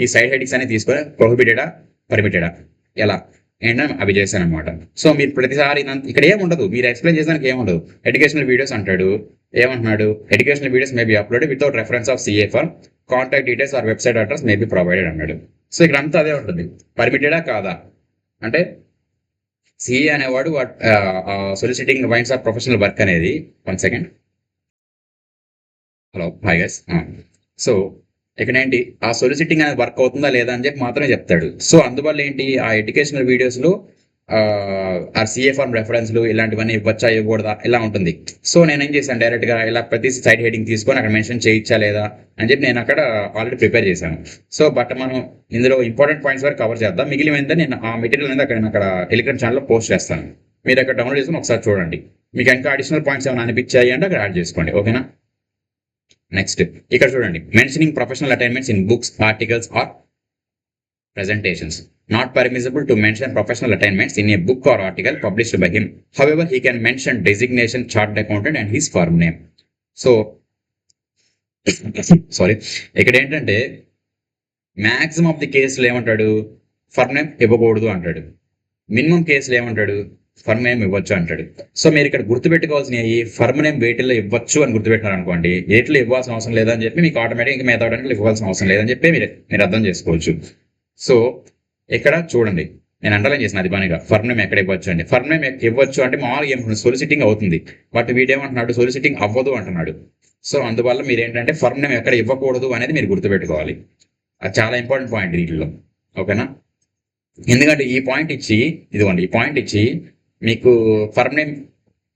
Speaker 1: ఈ సైడ్ హెడింగ్స్ అనేది తీసుకొని ప్రొహిబిటెడా పర్మిటెడా ఎలా ఏంటని అవి చేశాను అనమాట. సో మీరు ప్రతిసారి ఇక్కడ ఏముండదు, మీరు ఎక్స్ప్లెయిన్ చేసానికి ఏముండదు. ఎడ్యుకేషనల్ వీడియోస్ అంటాడు, ఏమంటున్నాడు, educational videos may be uploaded without reference of CA for contact details or website address may be provided అన్నాడు. సో ఇక్కడ అంతా అదే ఉంటుంది, పర్మిటెడా కాదా అంటే సిఏ అనేవాడు soliciting vines of professional work అనేది. 1 second. Hello, hi guys. So ఇక్కడ ఏంటి, ఆ సొలిసిటింగ్ అనేది వర్క్ అవుతుందా లేదా అని చెప్పి మాత్రమే చెప్తాడు. సో అందువల్ల ఏంటి, ఆ ఎడ్యుకేషనల్ వీడియోస్లో ఆ సిఏ ఫార్మ్ రెఫరెన్స్లు ఇలాంటివన్నీ ఇవ్వచ్చా ఇవ్వకూడదా ఇలా ఉంటుంది. సో నేను ఏం చేశాను, డైరెక్ట్గా ఇలా ప్రతి సైడ్ హెడింగ్ తీసుకొని అక్కడ మెన్షన్ చేయొచ్చా లేదా అని చెప్పి నేను అక్కడ ఆల్రెడీ ప్రిపేర్ చేశాను. సో బట్ మనం ఇందులో ఇంపార్టెంట్ పాయింట్స్ వరకు కవర్ చేద్దాం, మిగిలిన నేను ఆ మెటీరియల్ అనేది అక్కడ టెలిగ్రామ్ ఛానల్లో పోస్ట్ చేస్తాను. మీరు అక్కడ డౌన్లోడ్ చేసుకుని ఒకసారి చూడండి. మీకు ఇంకా అడిషనల్ పాయింట్స్ ఏమైనా అనిపించాయి అంటే అక్కడ యాడ్ చేసుకోండి, ఓకేనా. నెక్స్ట్ ఇక్కడ చూడండి, mentioning professional attainments in books, articles or presentations. Not permissible to mention professional attainments in a book or article published by him. However, he can mention designation, chartered accountant and his firm name. So, sorry, ఇక్కడ ఏంటంటే maximum of the కేసులు ఏమంటాడు, firm name ఇవ్వకూడదు అంటాడు. Minimum కేసులు ఏమంటాడు, firm name ఇవ్వచ్చు అంటాడు. సో మీరు ఇక్కడ గుర్తుపెట్టుకోవాల్సినవి, ఫర్మ్ నేమ్ వేటిల్లో ఇవ్వచ్చు అని గుర్తుపెట్టినారు అనుకోండి, వేటిలో ఇవ్వాల్సిన అవసరం లేదని చెప్పి మీకు ఆటోమేటిక్గా మిగతా ఇవ్వాల్సిన అవసరం లేదని చెప్పి మీరు అర్థం చేసుకోవచ్చు. సో ఇక్కడ చూడండి, నేను అండర్లైన్ చేసిన అది పనిగా, ఫర్మ్ నేమ్ ఎక్కడ ఇవ్వచ్చు అండి. ఫర్మ్ నేమ్ ఇవ్వచ్చు అంటే మామూలుగా ఏమంటున్నాడు, సొలిసిటింగ్ అవుతుంది. బట్ వీడేమంటున్నాడు, సొలిసిటింగ్ అవ్వదు అంటున్నాడు. సో అందువల్ల మీరు ఏంటంటే ఫర్మ్ నేమ్ ఎక్కడ ఇవ్వకూడదు అనేది మీరు గుర్తుపెట్టుకోవాలి. అది చాలా ఇంపార్టెంట్ పాయింట్ వీటిలో, ఓకేనా. ఎందుకంటే ఈ పాయింట్ ఇచ్చి, ఇదిగోండి ఈ పాయింట్ ఇచ్చి మీకు ఫర్మ్ నేమ్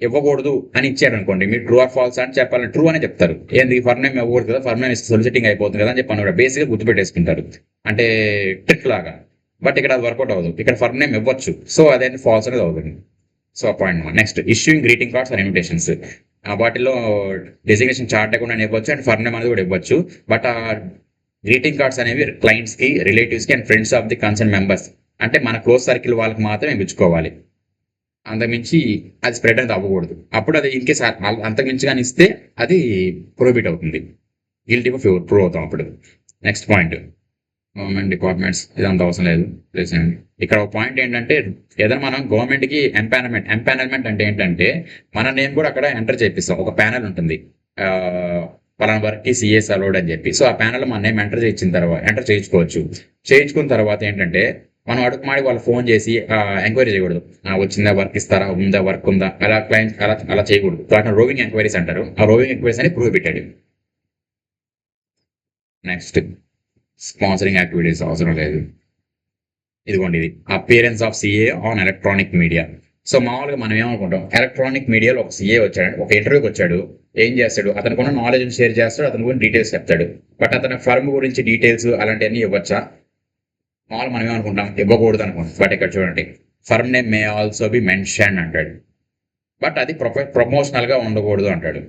Speaker 1: ఇవ్వకూడదు అని ఇచ్చాడు అనుకోండి, మీరు ట్రూ ఆర్ ఫాల్స్ అని చెప్పాలని ట్రూ అని చెప్తారు. ఏంది, ఫర్మ్ నేమ్ ఇవ్వకూడదు కదా, ఫర్మ్ నేమ్ ఇస్తే సొలిసిటింగ్ అయిపోతుంది కదా అని చెప్పి అన్నాడు. బేసిక్గా గుర్తుపెట్టేసుకుంటారు, అంటే ట్రిక్ లాగా. బట్ ఇక్కడ అది వర్కౌట్ అవ్వదు, ఇక్కడ ఫర్మ్ నేమ్ ఇవ్వచ్చు. సో అదేంటి, ఫాల్స్ అనేది అవుతుంది. సో ఆ point. Next, issuing greeting cards and invitations. వాటిలో డెసిగ్నేషన్ చార్ట్ అకౌంట్ అని ఇవ్వచ్చు అండ్ ఫర్మ్ నేమ్ అనేది కూడా ఇవ్వచ్చు. బట్ ఆ గ్రీటింగ్ కార్డ్స్ అనేవి క్లయింట్స్కి, రిలేటివ్స్కి and friends of the concern members, అంటే మన క్లోజ్ సర్కిల్ వాళ్ళకి మాత్రమే ఇచ్చుకోవాలి. అంతకుమించి అది స్ప్రెడ్ అనేది అవ్వకూడదు. అప్పుడు అది ఇన్కేస్ అంతకుమించి కానీ ఇస్తే అది ప్రొహిబిట్ అవుతుంది, గిల్టీగా ప్రూవ్ అవుతాం అప్పుడు. నెక్స్ట్ పాయింట్, గవర్నమెంట్ డిపార్ట్మెంట్స్, ఇదంత అవసరం లేదు. ఇక్కడ ఒక పాయింట్ ఏంటంటే, ఏదైనా మనం గవర్నమెంట్కి ఎంపానల్మెంట్ అంటే ఏంటంటే మన నేమ్ కూడా అక్కడ ఎంటర్ చేపిస్తాం. ఒక ప్యానల్ ఉంటుంది, పలానా వర్క్కి సిఎస్ అలౌడ్ అని చెప్పి. సో ఆ ప్యానల్ మన నేమ్ ఎంటర్ చేయించుకోవచ్చు. చేయించుకున్న తర్వాత ఏంటంటే మనం అడుగుమాడి వాళ్ళు ఫోన్ చేసి ఎంక్వైరీ చేయకూడదు, వచ్చిందా వర్క్ ఇస్తారా, ఉందా వర్క్ ఉందా, అలా క్లయింట్ అలా చేయకూడదు. వాటిని రోవింగ్ ఎంక్వైరీస్ అంటారు. ఆ రోవింగ్ ఎంక్వైరీస్ అని ప్రొహిబిటెడ్. నెక్స్ట్, స్పాన్సరింగ్ యాక్టివిటీస్ అవసరం లేదు. ఇదిగోండి, ఇది appearance of CA on electronic media. So మామూలుగా మనం ఏమనుకుంటాం, ఎలక్ట్రానిక్ మీడియాలో ఒక సిఏ వచ్చాడు, ఒక ఇంటర్వ్యూకి వచ్చాడు, ఏం చేస్తాడు, అతనికి ఉన్న నాలెడ్జ్ షేర్ చేస్తాడు, అతని గురించి డీటెయిల్స్ చెప్తాడు. బట్ అతని ఫర్మ్ గురించి డీటెయిల్స్ అలాంటివన్నీ ఇవ్వచ్చా, మామూలు మనం ఏమనుకుంటాం, ఇవ్వకూడదు అనుకుంటాం. బట్ ఇక్కడ చూడండి, firm name may also be mention అంటాడు. బట్ అది ప్రమోషనల్గా ఉండకూడదు అంటాడు.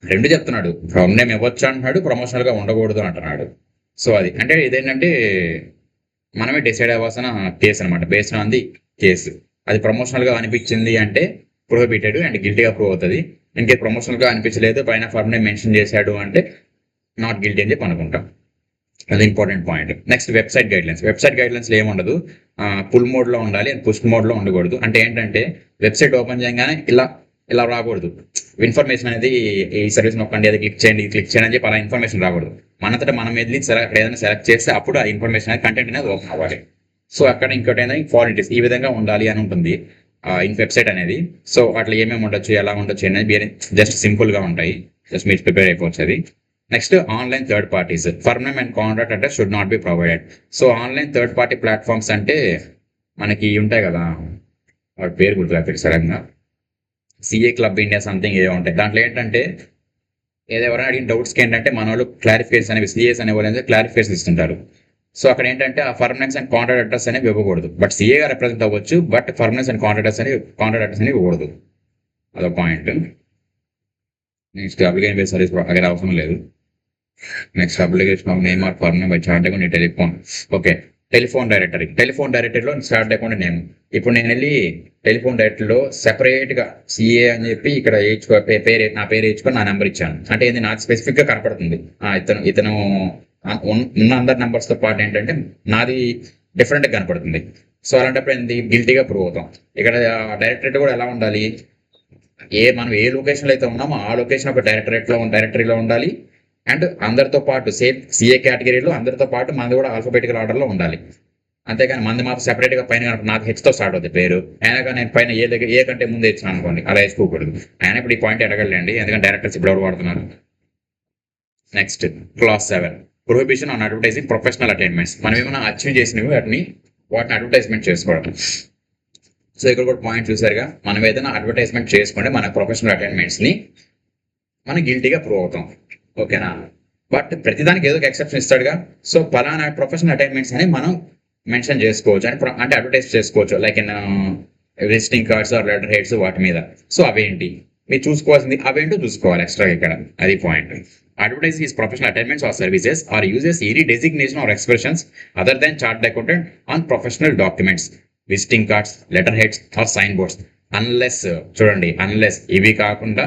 Speaker 1: రెండు చెప్తున్నాడు, ఫర్మ్ నేమ్ ఇవ్వచ్చు అంటున్నాడు, ప్రమోషనల్గా ఉండకూడదు అంటున్నాడు. సో అది అంటే ఇదేంటంటే మనమే డిసైడ్ అవ్వాల్సిన కేసు అనమాట, బేస్డ్ ఆన్ ది కేసు. అది ప్రమోషనల్గా అనిపించింది అంటే ప్రొహిబిటెడ్ అండ్ గిల్టీగా ప్రూవ్ అవుతుంది. ఇంకేస్ ప్రమోషనల్గా అనిపించలేదు, పైన ఫర్మ్ నేమ్ మెన్షన్ చేశాడు అంటే నాట్ గిల్టీ అని చెప్పి అనుకుంటాం. అది important point. Next, website guidelines. Website గైడ్లైన్స్లో ఏముండదు, పుల్ మోడ్లో ఉండాలి అండ్ పుష్ మోడ్లో ఉండకూడదు. అంటే ఏంటంటే వెబ్సైట్ ఓపెన్ చేయగానే ఇలా రాకూడదు, ఇన్ఫర్మేషన్ అనేది ఈ సర్వీస్ నొక్కండి, అది క్లిక్ చేయండి అని చెప్పి అలా ఇన్ఫర్మేషన్ రాకూడదు. మనంతటా మనం వెళ్ళి ఏదైనా సెలెక్ట్ చేస్తే అప్పుడు ఆ ఇన్ఫర్మేషన్ అనేది, కంటెంట్ అనేది ఓపెన్ అవ్వాలి. సో అక్కడ ఇంకోటి ఏంటంటే క్వాలిటీస్ ఈ విధంగా ఉండాలి అని ఉంటుంది వెబ్సైట్ అనేది. సో అట్లా ఏమేమి ఉండొచ్చు, ఎలా ఉండొచ్చు అనేది జస్ట్ సింపుల్గా ఉంటాయి, జస్ట్ మీరు ప్రిపేర్ అయిపోవచ్చు అది. Next, online third parties. Firm name and contract address should not be provided. So online third party platforms అంటే మనకి ఉంటాయి కదా, వాటి పేరు గుర్తురాదు సడన్గా, సిఏ క్లబ్ ఇండియా సంథింగ్ ఏదో ఉంటాయి. దాంట్లో ఏంటంటే ఎవరైనా అడిగిన డౌట్స్కి ఏంటంటే మన వాళ్ళు క్లారిఫికేషన్ అనేవి, సిఏస్ అనే వాళ్ళు క్లారిఫికేషన్ ఇస్తుంటారు. సో అక్కడ ఏంటంటే ఆ firm names and contract address అనేవి ఇవ్వకూడదు. బట్ సిఏగా రిప్రజెంట్ అవ్వచ్చు, but firm names and contract address అనేవి ఇవ్వకూడదు. అదొక point. Next, application base service అక్కడ అవసరం లేదు. Next, application of name or firm name by chart account telephone. Okay, telephone డైరెక్టరీలో చార్ట్ అకౌంట్ నేమ్. ఇప్పుడు నేను వెళ్ళి టెలిఫోన్ డైరెక్టరీలో సెపరేట్గా సిఏ అని చెప్పి ఇక్కడ నా పేరు వేయించుకొని నా నెంబర్ ఇచ్చాను అంటే ఏంది, నాకు స్పెసిఫిక్గా కనపడుతుంది. ఇతను ఉన్న అందరి నెంబర్స్తో పాటు ఏంటంటే నాది డిఫరెంట్గా కనపడుతుంది. సో అలాంటప్పుడు ఏంది, గిల్టీగా ప్రూవ్ అవుతాం. ఇక్కడ డైరెక్టరేట్ కూడా ఎలా ఉండాలి, మనం ఏ లొకేషన్లో అయితే ఉన్నామో ఆ లొకేషన్ ఒక డైరెక్టరీలో ఉండాలి. అండ్ అందరితో పాటు సేమ్ సిఏ కేటగిరీలో అందరితో పాటు మనది కూడా ఆల్ఫాబెటికల్ ఆర్డర్లో ఉండాలి. అంతేగాని మంది మాత్రం సెపరేట్గా పైన నాకు హెచ్తో స్టార్ట్ అవుతుంది పేరు, అయినా కానీ నేను పైన ఏ కంటే ముందు ఇచ్చాను అనుకోండి, అలా వేసుకోకూడదు. ఆయన ఇప్పుడు ఈ పాయింట్ అడగలేండి, ఎందుకంటే డైరెక్టర్స్ ఇప్పుడు ఎవరు వాడుతున్నారు. Next class 7 prohibition on advertising professional అటైన్మెంట్స్. మనం ఏమైనా అచీవ్ చేసినవి వాటిని అడ్వర్టైజ్మెంట్ చేసుకోవడం. సో ఇక్కడ కూడా పాయింట్ చూసారుగా, మనం ఏదైనా అడ్వర్టైజ్మెంట్ చేసుకుంటే మన ప్రొఫెషనల్ అటైన్మెంట్స్ని మనం గిల్టీగా ప్రూవ్ అవుతాం. ఓకేనా? బట్ ప్రతిదానికి ఏదో ఒక ఎక్సెప్షన్ ఇస్తాడుగా. సో పలానా ప్రొఫెషనల్ అటైన్మెంట్స్ అని మనం మెన్షన్ చేసుకోవచ్చు అంటే అడ్వర్టైజ్ చేసుకోవచ్చు, like in visiting cards R letter heads వాటి మీద. సో అవేంటి మీరు చూసుకోవాల్సింది, అవేంటో చూసుకోవాలి ఎక్స్ట్రా ఇక్కడ, అది point. Advertise is professional attainments or services or uses any designation or expressions other than chart accountant on professional documents, visiting cards, letterheads or signboards unless, చూడండి, అన్లెస్ ఇవి కాకుండా,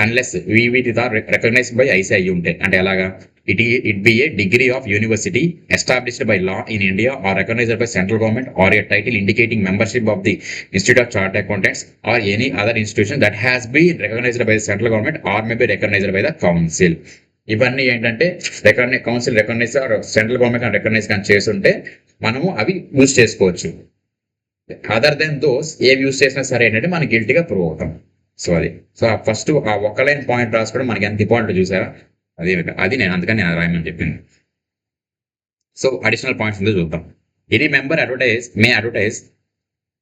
Speaker 1: అన్లెస్ వీటి recognised by ICI ఉంటే, అంటే ఎలాగా, it be a degree of university established by law in India or recognized by central government or a title indicating membership of the Institute of Chartered Accountants or any other institution that has been recognized by the central government or may be recognized by the council. ఇవన్నీ ఏంటంటే council recognise or central government recognise కానీ చేస్తుంటే మనము అవి use చేసుకోవచ్చు. Other than those ఏవి use చేసినా సరే ఏంటంటే మనం గిల్టీగా ప్రూవ్ అవుతాం. సో ఫస్ట్ ఆ ఒక్క లైన్ పాయింట్ రాసుకోవడం మనకి ఎంత ఇంపార్టెంట్ చూసారా, అది నేను అందుకని నేను రాయమని చెప్పింది. సో అడిషనల్ పాయింట్స్ ఉందో చూద్దాం. Any member may advertise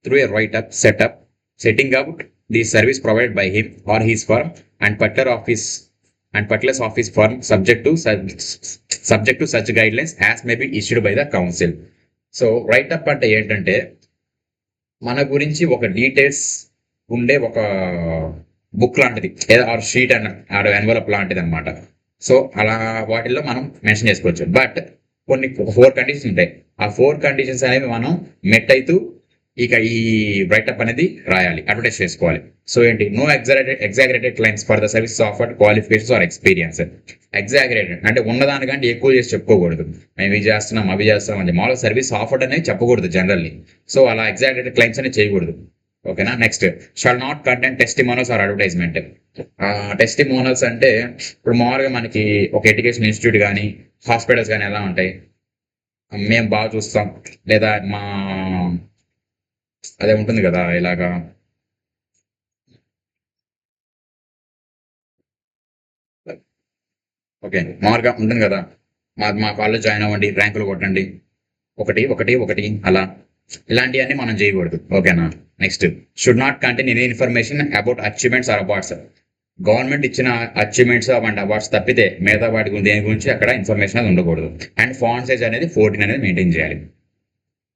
Speaker 1: through a write up setting up the service provided by him or his firm and particulars of his firm subject to such guidelines as may be issued by the council. So write up అంటే ఏంటంటే మన గురించి ఒక details ఉండే ఒక book లాంటిది, are sheet are envelope లాంటిది అనమాట. సో అలా వాటిల్లో మనం మెన్షన్ చేసుకోవచ్చు. బట్ కొన్ని 4 కండిషన్స్ ఉంటాయి. ఆ 4 కండిషన్స్ అనేవి మనం మెట్ అవుతూ ఇక ఈ రైటప్ అనేది రాయాలి, అడ్వర్టైజ్ చేసుకోవాలి. సో ఏంటి, no exaggerated claims for the services offered, qualifications or experience. Exaggerated అంటే ఉన్నదానికంటే ఎక్కువ చేసి చెప్పుకోకూడదు, మేము ఇవి చేస్తున్నాం అవి చేస్తున్నాం అని. మామూలుగా సర్వీస్ ఆఫర్డ్ అనేది చెప్పకూడదు జనరల్లీ. సో అలా ఎగ్జాగరేటెడ్ క్లైమ్స్ అనేది చేయకూడదు. ఓకేనా? Next, shall not content testimonials or advertisement. Testimonials అంటే ఇప్పుడు మామూలుగా మనకి ఒక ఎడ్యుకేషన్ ఇన్స్టిట్యూట్ కానీ హాస్పిటల్స్ కానీ ఎలా ఉంటాయి, మేము బాగా చూస్తాం, లేదా మా అదే ఉంటుంది కదా ఇలాగా, ఓకే మామూలుగా ఉంటుంది కదా, మా కాలేజ్ జాయిన్ అవ్వండి, ర్యాంకులు కొట్టండి, ఒకటి అలా, ఇలాంటివన్నీ మనం చేయకూడదు. ఓకేనా? Next, should not contain any information about achievements or awards. Government ఇచ్చిన అచీవ్మెంట్స్ అండ్ అవార్డ్స్ తప్పితే మిగతా వాటి గురించి దేని గురించి అక్కడ ఇన్ఫర్మేషన్ అనేది ఉండకూడదు. అండ్ ఫాంట్ సైజ్ అనేది 14 అనేది మెయింటైన్ చేయాలి,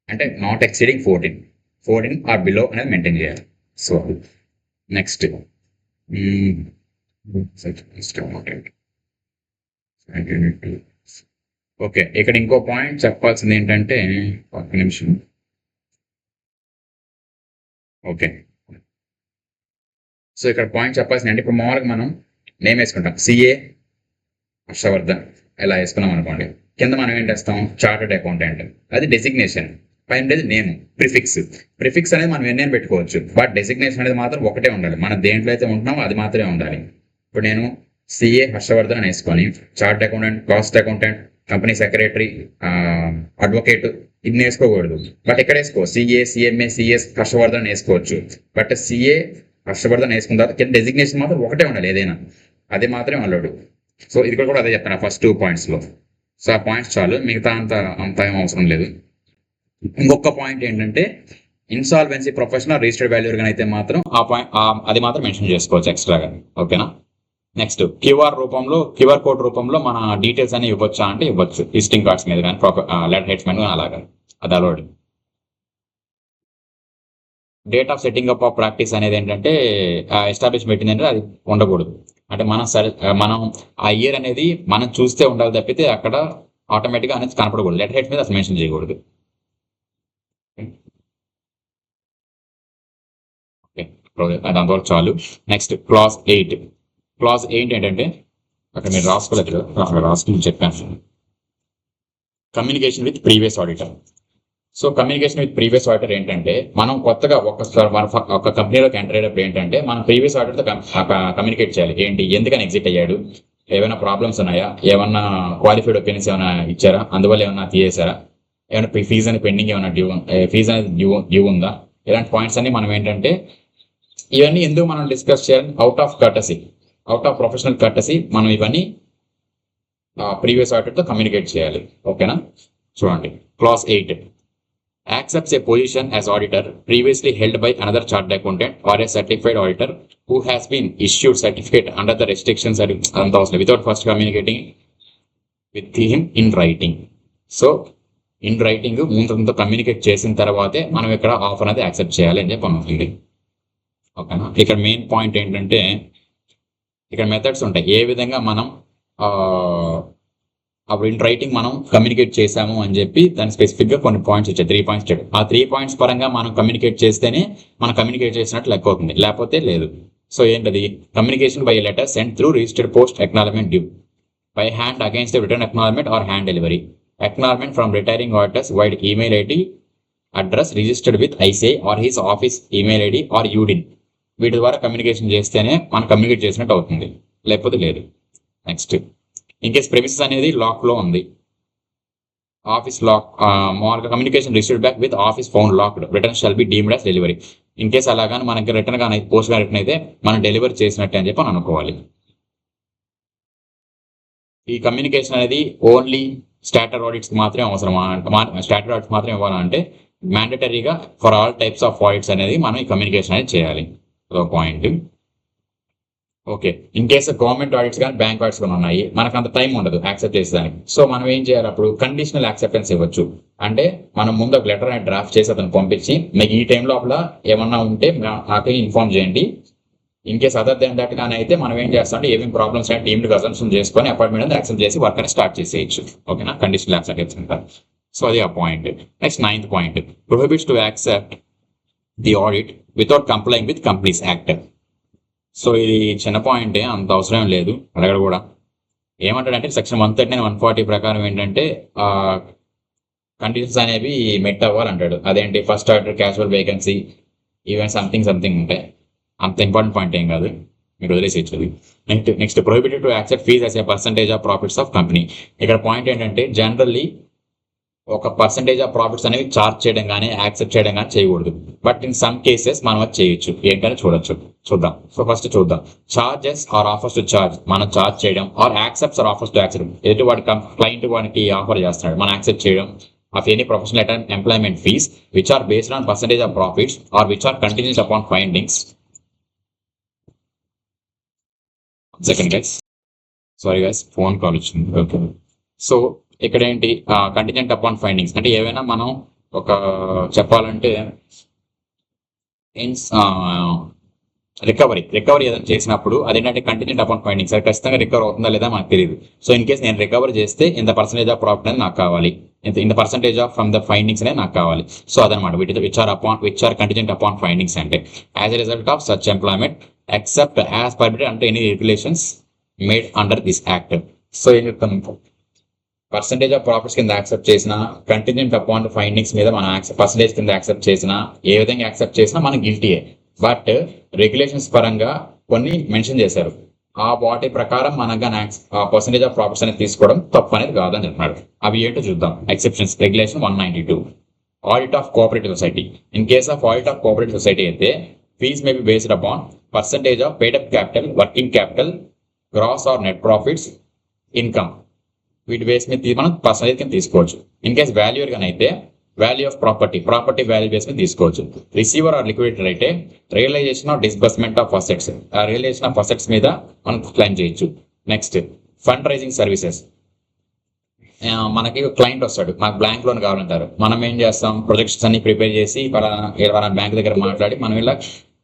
Speaker 1: అంటే నాట్ ఎక్సీడింగ్ 14 ఆర్ బిలో అనేది మెయింటైన్ చేయాలి. సో నెక్స్ట్, ఓకే, ఇక్కడ ఇంకో పాయింట్ చెప్పాల్సింది ఏంటంటే, ఒక్క నిమిషం. ఓకే, సో ఇక్కడ పాయింట్ చెప్పాల్సింది అంటే, ఇప్పుడు మామూలుగా మనం నేమ్ వేసుకుంటాం, సిఏ హర్షవర్ధన్ ఇలా వేసుకున్నాం అనుకోండి, కింద మనం ఏం చేస్తాం, చార్టర్డ్ అకౌంటెంట్, అది డెసిగ్నేషన్. పైన నేమ్, ప్రిఫిక్స్ అనేది మనం ఎన్నైనా పెట్టుకోవచ్చు, బట్ డెసిగ్నేషన్ అనేది మాత్రం ఒకటే ఉండాలి. మనం దేంట్లో అయితే ఉంటున్నామో అది మాత్రమే ఉండాలి. ఇప్పుడు నేను సిఏ హర్షవర్ధన్ అని వేసుకొని chartered accountant, cost accountant, company secretary, advocate ఇది వేసుకోకూడదు. బట్ ఎక్కడ వేసుకో, సిఏ, సిఎంఏ, సిఎస్ హర్షవర్ధన్ వేసుకోవచ్చు. బట్ సిఏ హర్షవర్ధన్ వేసుకున్న తర్వాత కింద డెసిగ్నేషన్ మాత్రం ఒకటే ఉండాలి, ఏదైనా అది మాత్రమే అలౌడ్. సో ఇది కూడా అదే చెప్తాను ఫస్ట్ 2 పాయింట్స్లో. సో ఆ పాయింట్స్ చాలు, మిగతా అంత ఏం అవసరం లేదు. ఇంకొక పాయింట్ ఏంటంటే, ఇన్సాల్వెన్సీ ప్రొఫెషనల్ రిజిస్టర్డ్ వాల్యూర్ కానీ అయితే మాత్రం అది మాత్రం మెన్షన్ చేసుకోవచ్చు ఎక్స్ట్రాగా. ఓకేనా? నెక్స్ట్, క్యూఆర్ కోడ్ రూపంలో మన డీటెయిల్స్ అనేవి ఇవ్వచ్చా అంటే ఇవ్వచ్చు, విజిటింగ్ కార్డ్స్ మీద కానీ లెటర్ హెడ్స్ మీద అలాగా, అది allowed. Date of setting up of practice అనేది ఏంటంటే, ఎస్టాబ్లిష్ పెట్టిందంటే అది ఉండకూడదు. అంటే మనం ఆ ఇయర్ అనేది మనం చూస్తే ఉండాలి తప్పితే అక్కడ ఆటోమేటిక్గా అనేది కనపడకూడదు. లెటర్ హెడ్స్ మీద అసలు మెన్షన్ చేయకూడదు. ఓకే, దాంతవరకు చాలు. నెక్స్ట్, క్లాస్ 8 ఏంటంటే, అక్కడ మీరు రాసుకోలేదు, అక్కడ రాసుకుని చెప్పాను, communication with previous auditor. So communication with previous auditor ఏంటంటే, మనం కొత్తగా ఒక కంపెనీలోకి ఎంటర్ అయ్యేటప్పుడు ఏంటంటే, మనం ప్రీవియస్ ఆడిటర్తో కమ్యూనికేట్ చేయాలి. ఏంటి, ఎందుకని ఎగ్జిట్ అయ్యాడు, ఏమైనా ప్రాబ్లమ్స్ ఉన్నాయా, ఏమన్నా క్వాలిఫైడ్ ఒపీనియన్స్ ఏమైనా ఇచ్చారా, అందువల్ల ఏమన్నా తీయేశారా, ఏమైనా ఫీజు అనేది పెండింగ్ ఏమైనా ఫీజు అనేది డ్యూ ఉందా, ఇలాంటి పాయింట్స్ అన్ని మనం ఏంటంటే ఇవన్నీ ఎందుకు మనం డిస్కస్ చేయాలి, out of courtesy, out of professional courtesy మనం ఇవన్నీ ప్రీవియస్ ఆడిటర్తో కమ్యూనికేట్ చేయాలి. ఓకేనా, చూడండి class 8 accepts a position as auditor previously held by another chartered accountant or a certified auditor who has been issued certificate under the restrictions without first communicating with him in writing. So in writing ముందుతో communicate చేసిన తర్వాతే మనం ఇక్కడ offer అనేది accept చేయాలి అని చెప్పి అనుకుంది. ఓకేనా, ఇక్కడ మెయిన్ పాయింట్ ఏంటంటే ఇక్కడ మెథడ్స్ ఉంటాయి, ఏ విధంగా మనం అప్పుడు ఇన్ రైటింగ్ మనం కమ్యూనికేట్ చేసాము అని చెప్పి దాని స్పెసిఫిక్గా కొన్ని పాయింట్స్ వచ్చాయి, 3 పాయింట్స్ చెప్పి ఆ 3 పాయింట్స్ పరంగా మనం కమ్యూనికేట్ చేస్తేనే మనం కమ్యూనికేట్ చేసినట్లు లెక్క అవుతుంది, లేకపోతే లేదు. సో ఏంటది, communication by letter send through registered post acknowledgement due by hand against the return acknowledgement or hand delivery acknowledgement from retiring auditors vide email ID address registered with ICI or his office email ID or UDIN. వీటి ద్వారా communication చేస్తేనే మనం communicate చేసినట్టు అవుతుంది, లేకపోతే లేదు. Next, in case premises అనేది లాక్లో ఉంది, ఆఫీస్ లాక్, మామూలుగా communication received back with office phone locked return shall be deemed as delivery. In case అలాగానే మనకి రిటర్న్ కానీ పోస్ట్ గా రిటర్న్ అయితే మనం డెలివరీ చేసినట్టే అని చెప్పి మనం అనుకోవాలి. ఈ కమ్యూనికేషన్ అనేది ఓన్లీ స్టాటర్ ఆడిట్స్ మాత్రమే అవసరం, స్టాటర్ ఆడిట్స్ మాత్రమే ఇవ్వాలంటే మ్యాండటరీగా for all types of audits అనేది మనం ఈ కమ్యూనికేషన్ అనేది చేయాలి. అదొక point. Okay, in case government audits కానీ బ్యాంక్ ఆడిట్స్ కానీ ఉన్నాయి, మనకు అంత టైం ఉండదు యాక్సెప్ట్ చేసేదానికి. సో మనం ఏం చేయాలి, అప్పుడు కండిషనల్ యాక్సెప్టెన్స్ ఇవ్వచ్చు. అంటే మనం ముందు ఒక లెటర్ అనేది డ్రాఫ్ట్ చేసి అతను పంపించి మీకు ఈ టైం లోపల ఏమన్నా ఉంటే నాకు ఇన్ఫార్మ్ చేయండి. In case other than that కానీ అయితే మనం ఏం చేస్తామంటే ఏమేమి ప్రాబ్లమ్స్ అంటే టీమ్డ్ కన్సల్టేషన్ చేసుకొని అపాయింట్మెంట్ అనేది యాక్సెప్ట్ చేసి వర్క్ అనేది స్టార్ట్ చేసేయచ్చు. ఓకేనా, కండిషనల్ యాక్సెప్టెన్స్ అంటారు. సో అది ఆ point. Next 9th point, prohibits to accept the audit without complying with companies act. So ఇది చిన్న పాయింటే, అంత అవసరం లేదు అడగడు కూడా. ఏమంటాడంటే సెక్షన్ 139 140 ప్రకారం ఏంటంటే కండిషన్స్ అనేవి మెట్ అవ్వాలంటాడు. అదేంటి, first order casual vacancy even something ఉంటాయి, అంత ఇంపార్టెంట్ పాయింట్ ఏం కాదు, మీరు వదిలేసేది. Next prohibited to accept fees as a percentage of profits of company. ఇక్కడ పాయింట్ ఏంటంటే జనరల్లీ ఒక పర్సంటేజ్ ఆఫ్ ప్రాఫిట్స్ అనేవి చార్జ్ చేయడం కానీ యాక్సెప్ట్ చేయడం కానీ చేయకూడదు. బట్ ఇన్ సమ్ కేసెస్ మనం అది చేయొచ్చు, ఏంటనే చూద్దాం. సో ఫస్ట్ చూద్దాం, charges or offers to charge, మనం చార్జ్ చేయడం, or accepts or offers to accept, ఎదుటి వాడి క్లయింట్ వాడికి ఆఫర్ చేస్తున్నాడు, మనం యాక్సెప్ట్ చేయడం of any professional employment fees which are based on percentage of profits or which are continues upon findings. Second guys, sorry guys, phone call వచ్చింది. Okay, so ఇక్కడ ఏంటి, contingent upon findings అంటే ఏవైనా మనం ఒక చెప్పాలంటే రికవరీ ఏదైనా చేసినప్పుడు అదేంటంటే కంటిజెంట్ అపాన్ ఫైండింగ్స్, అది ఖచ్చితంగా రికవర్ అవుతుందా లేదా మనకు తెలియదు. సో ఇన్ కేస్ నేను రికవర్ చేస్తే ఇంత పర్సంటేజ్ ఆఫ్ ప్రాఫిట్ అనేది నాకు కావాలి, ఇంత percentage of from the findings అనేది నాకు కావాలి. సో అదనమాట which are contingent upon findings అంటే as a result of such employment except as permitted అంటే any regulations made under this act. So ఏం చెప్తాను, పర్సంటేజ్ ఆఫ్ ప్రాఫిట్స్ కింద యాక్సెప్ట్ చేసిన, కంటింజెంట్ అపాన్ ఫైండింగ్స్ మీద మనం పర్సంటేజ్ కింద యాక్సెప్ట్ చేసిన, ఏ విధంగా యాక్సెప్ట్ చేసినా మనం గిల్టీయే. బట్ రెగ్యులేషన్స్ పరంగా కొన్ని మెన్షన్ చేశారు, ఆ వాటి ప్రకారం మనగా పర్సంటేజ్ ఆఫ్ ప్రాఫిట్స్ అనేది తీసుకోవడం తప్పు అనేది కాదని చెప్తున్నాడు. అవి ఏంటో చూద్దాం. Exceptions, regulation 192, audit of cooperative society. In case of audit of cooperative society అయితే fees may be based upon percentage of paid-up capital, working capital, gross or net profits, income, వీటి బేస్ మీద మనం పర్సంటేజ్ కింద తీసుకోవచ్చు. In case valuer గానీ అయితే value of property value base మీద తీసుకోవచ్చు. రిసీవర్ ఆర్ లిక్విడేటర్ అయితే realisation of disbursement of assets, ఆ రియలైజేషన్ ఆఫ్ అసెట్స్ మీద మనం క్లెయిమ్ చేయొచ్చు. నెక్స్ట్ ఫండ్ రైజింగ్ సర్వీసెస్, మనకి క్లయింట్ వస్తాడు, మాకు బ్యాంక్ లోన్ కావాలంటారు, మనం ఏం చేస్తాం, ప్రొజెక్షన్స్ అన్ని ప్రిపేర్ చేసి మన బ్యాంక్ దగ్గర మాట్లాడి మనం ఇలా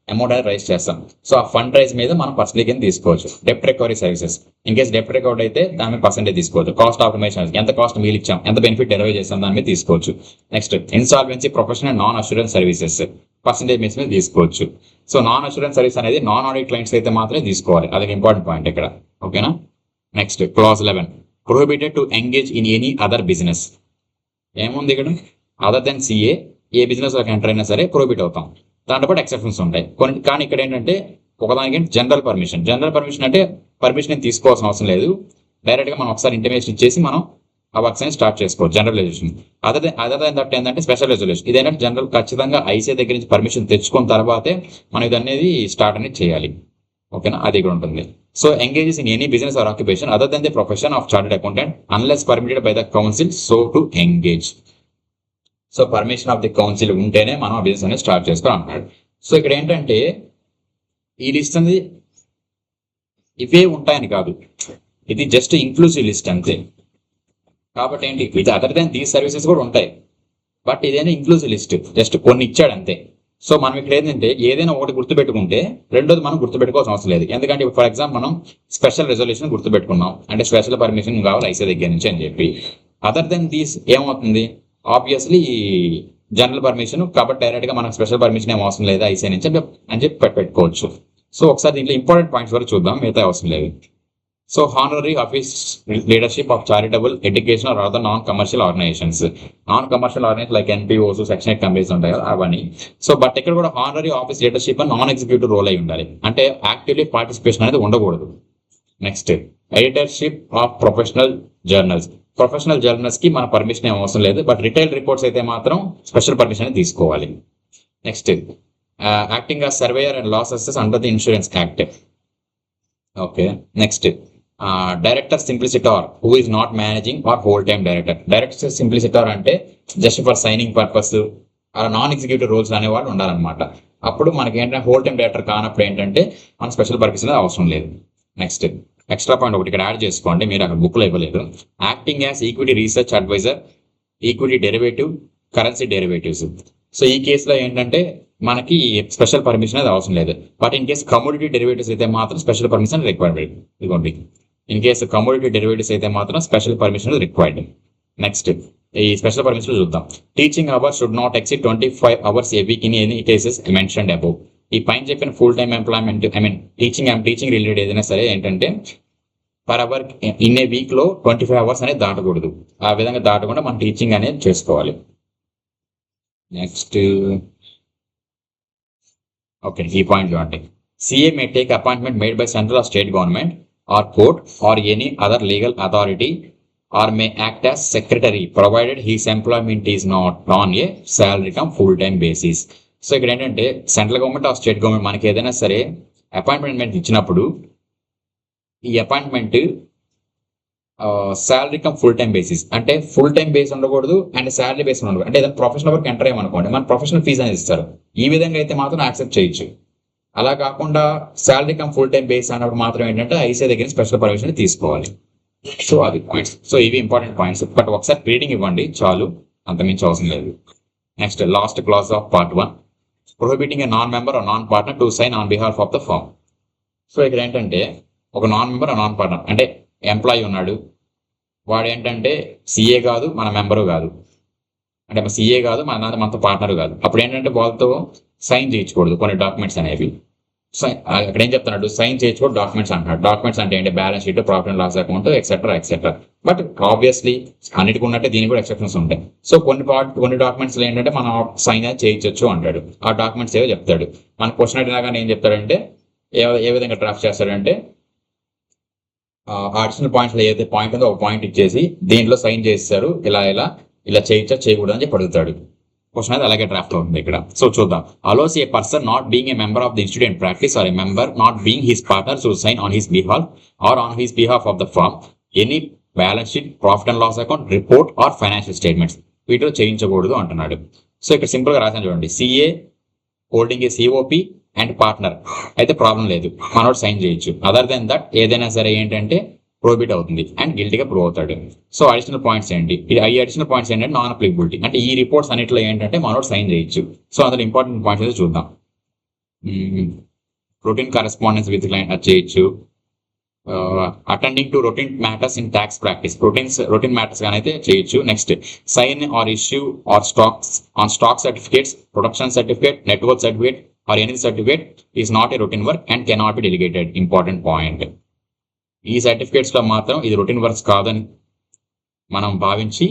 Speaker 1: అమౌంట్ అనేది రైజ్ చేస్తాం. సో ఆ ఫండ్ రైజ్ మీద మనం పర్సంటేజ్ కింద తీసుకోవచ్చు. డెప్ట్ recovery services, in case డెప్ట్ recovery అయితే దాని మీద పర్సంటేజ్ తీసుకోవచ్చు. కాస్ట్ ఆప్టిమైజేషన్, ఎంత కాస్ట్ మీల్ ఇచ్చాం, ఎంత బెనిఫిట్ డెలివరీ చేస్తాం, దాని మీద తీసుకోవచ్చు. Next insolvency professional non assurance services, percentage మీద తీసుకోవచ్చు. సో నాన్ అష్యూరెన్స్ సర్వీస్ అనేది నాన్ ఆడిట్ క్లయింట్స్ అయితే మాత్రమే తీసుకోవాలి, అదొక ఇంపార్టెంట్ పాయింట్ ఇక్కడ. ఓకేనా, next clause 11, prohibited to engage in any other business. ఏముంది ఇక్కడ, అదర్ దెన్ సిఏ ఏ బిజినెస్ లోకి ఎంటర్ అయినా సరే ప్రొహిబిట్ అవుతాం. దాంట్లో పాటు ఎక్సెప్షన్స్ ఉంటాయి కొన్ని, కానీ ఇక్కడ ఏంటంటే ఒకదానికి జనరల్ పర్మిషన్ అంటే పర్మిషన్ తీసుకోవాల్సిన అవసరం లేదు. డైరెక్ట్గా మనం ఒకసారి ఇంటిమేషన్ ఇచ్చేసి మనం ఆ వర్క్స్ అనేది స్టార్ట్ చేసుకోవచ్చు. General resolution other than that ఏంటంటే స్పెషల్ రెజల్యూషన్. ఇదేంటంటే జనరల్ ఖచ్చితంగా ఐసీఐ దగ్గర నుంచి పర్మిషన్ తెచ్చుకున్న తర్వాతే మనం ఇది అనేది స్టార్ట్ అనేది చేయాలి. ఓకేనా, అది ఇక్కడ ఉంటుంది. So engages in any business or occupation other than the profession of chartered accountant unless permitted by the council so to engage. So permission of the council ఉంటేనే మనం ఆ బిజినెస్ అనేది స్టార్ట్ చేసుకోవాలి అంటున్నాడు. సో ఇక్కడ ఏంటంటే ఈ లిస్ట్ అనేది ఇవే ఉంటాయని కాదు, ఇది జస్ట్ ఇంక్లూసివ్ లిస్ట్ అంతే. కాబట్టి ఏంటి, ఇది అదర్ దాన్ దీస్ సర్వీసెస్ కూడా ఉంటాయి, బట్ ఇదేనా ఇంక్లూసివ్ లిస్ట్, జస్ట్ కొన్ని ఇచ్చాడు అంతే. సో మనం ఇక్కడ ఏంటంటే ఏదైనా ఒకటి గుర్తుపెట్టుకుంటే రెండోది మనం గుర్తుపెట్టుకోవాల్సిన అవసరం లేదు. ఎందుకంటే ఫర్ ఎగ్జాంపుల్ మనం స్పెషల్ రెజల్యూషన్ గుర్తుపెట్టుకున్నాం అంటే స్పెషల్ పర్మిషన్ కావాలి ఐసీ దగ్గర నుంచి అని చెప్పి. అదర్ దెన్ దీస్ ఏమవుతుంది, ఆబ్వియస్లీ జనరల్ పర్మిషన్ కాబట్టి డైరెక్ట్గా మనకు స్పెషల్ పర్మిషన్ ఏం అవసరం లేదు ఐసీ నుంచి అని చెప్పి పెట్టుకోవచ్చు. సో ఒకసారి దీంట్లో ఇంపార్టెంట్ పాయింట్స్ వరకు చూద్దాం, మిగతా అవసరం లేదు. So honorary office leadership of charitable education or other non commercial organisations. Non commercial organisation like NPOs, section 8 companies ఉంటాయి కదా అవన్నీ. సో బట్ ఇక్కడ కూడా honorary office leadership non executive role అయి ఉండాలి, అంటే యాక్టివ్లీ పార్టిసిపేషన్ అనేది ఉండకూడదు. Next editorship of professional journals. Professional journals కి మన పర్మిషన్ ఏం అవసరం లేదు, బట్ రిటైల్ రిపోర్ట్స్ అయితే మాత్రం స్పెషల్ పర్మిషన్ తీసుకోవాలి. Next acting as surveyor and loss assessor under the Insurance Act. Okay, next director simplicitor who is not managing or whole time director. Director simplicitor అంటే just for signing purpose అలా non executive roles అనేవాళ్ళు ఉండాలన్నమాట. అప్పుడు మనకి ఏంటంటే whole time director కానప్పుడు ఏంటంటే మన స్పెషల్ పర్మిషన్ అవసరం లేదు. నెక్స్ట్ ఎక్స్ట్రా పాయింట్ ఒకటి ఇక్కడ యాడ్ చేసుకోండి, మీరు అక్కడ బుక్లో ఇవ్వలేదు. Acting as equity research adviser, equity derivative, currency derivatives. So ఈ కేసులో ఏంటంటే మనకి స్పెషల్ పర్మిషన్ అది అవసరం లేదు, but in case commodity derivatives అయితే మాత్రం స్పెషల్ పర్మిషన్ రిక్వైర్డ్. ఇదిగోండి, ఇన్ కేసు కమోడిటీ డెరివేటివ్స్ అయితే మాత్రం స్పెషల్ పర్మిషన్ రిక్వైర్డ్. నెక్స్ట్ ఈ స్పెషల్ పర్మిషన్ చూద్దాం. Teaching hours should not exceed 25 hours a week in any cases mentioned above. ఈ పైన చెప్పిన full time employment teaching related ఏదైనా సరే ఏంటంటే per hour in a week లో 25 hours అనేది దాటకూడదు. ఆ విధంగా దాటకుండా మనం టీచింగ్ అనేది చేసుకోవాలి. నెక్స్ట్ ఓకే, ఈ పాయింట్ చూడండి. CA may take appointment made by central or state government or court or any other legal authority or may act as secretary provided his employment is not on a salary cum full time basis. So ఇక్కడ ఏంటంటే central government or state government మనకి ఏదైనా సరే appointment ఇచ్చినప్పుడు ఈ appointment salary cum full time basis అంటే full time base ఉండకూడదు and salary base ఉండకూడదు. అంటే ఏదైనా ప్రొఫెషనల్ వర్క్ ఎంటర్ అయ్యమనుకోండి మన ప్రొఫెషనల్ ఫీజ్ అనేది ఇస్తారు, ఈ విధంగా అయితే మాత్రం యాక్సెప్ట్ చేయొచ్చు. అలా కాకుండా salary cum full time base అన్నప్పుడు మాత్రం ఏంటంటే ఐసీఐ దగ్గర స్పెషల్ పర్మిషన్ తీసుకోవాలి. సో అది పాయింట్స్. సో ఇవి ఇంపార్టెంట్ పాయింట్స్, బట్ ఒకసారి రీడింగ్ ఇవ్వండి చాలు, అంతమించి అవసరం లేదు. Next last class of part 1, prohibiting a non member or non partner to sign on behalf of the firm. So ఇక్కడ ఏంటంటే ఒక నాన్ మెంబర్ నాన్ పార్ట్నర్ అంటే ఎంప్లాయీ ఉన్నాడు, వాడు ఏంటంటే సిఏ కాదు మన మెంబరు కాదు, అంటే సిఏ కాదు మనతో పార్ట్నర్ కాదు. అప్పుడు ఏంటంటే వాళ్ళతో సైన్ చేయించకూడదు కొన్ని డాక్యుమెంట్స్ అనేవి. అక్కడ ఏం చెప్తున్నాడు, సైన్ చేయించకూడదు డాక్యుమెంట్స్ అంటున్నాడు. డాక్యుమెంట్స్ అంటే ఏంటి, balance sheet, profit and loss account, etcetera etcetera. But obviously అన్నిటికి ఉన్నట్టే దీనికి కూడా ఎక్సెప్షన్స్ ఉంటాయి. సో కొన్ని డాక్యుమెంట్స్ ఏంటంటే మనం సైన్ చేయించవచ్చు అంటాడు. ఆ డాక్యుమెంట్స్ ఏవో చెప్తాడు. మన క్వశ్చన్ అడిగినా కానీ ఏం చెప్తాడంటే ఏ విధంగా డ్రాఫ్ట్ చేస్తాడంటే అడిషనల్ పాయింట్స్ లో ఏదైతే పాయింట్ ఉందో ఒక పాయింట్ ఇచ్చేసి దీంట్లో సైన్ చేస్తారు, ఇలా చేయొచ్చా చేయకూడదు అని చెప్పి అడుగుతాడు. క్వశ్చన్ అయితే అలాగే డ్రాఫ్ట్ అవుతుంది ఇక్కడ. సో చూద్దాం. Allows a person not being a member of the institute practice or a member not being his partner to sign on his behalf or on his behalf of the firm any balance sheet, profit and loss account, report or financial statements వీటిలో చేయించకూడదు అంటున్నాడు. సో ఇక్కడ simple గా రాసాను చూడండి, CA holding a COP and partner అయితే problem లేదు, మనోడు సైన్ చేయొచ్చు. అదర్ దెన్ దట్ ఏదైనా సరే ఏంటంటే ప్రోబిట్ అవుతుంది అండ్ గిల్టీగా ప్రూవ్ అవుతాడు. సో అడిషనల్ పాయింట్స్ ఏంటి, ఈ అడిషనల్ పాయింట్స్ ఏంటంటే నాన్ అప్లికబిలిటీ అంటే ఈ రిపోర్ట్స్ అన్నింటిలో ఏంటంటే మనోడు సైన్ చేయొచ్చు. సో అందులో ఇంపార్టెంట్ పాయింట్స్ అయితే చూద్దాం. రొటీన్ కరెస్పాండెన్స్ విత్ క్లయింట్ చేయొచ్చు. Attending to routine matters in tax practice routine matters కానీ అయితే చేయొచ్చు. Next sign or issue or stock certificates, production certificate, network certificate or any certificate is not a routine work and cannot be delegated. Important point. ఈ certificates లో మాత్రం ఇది routine works కాదని మనం భావించి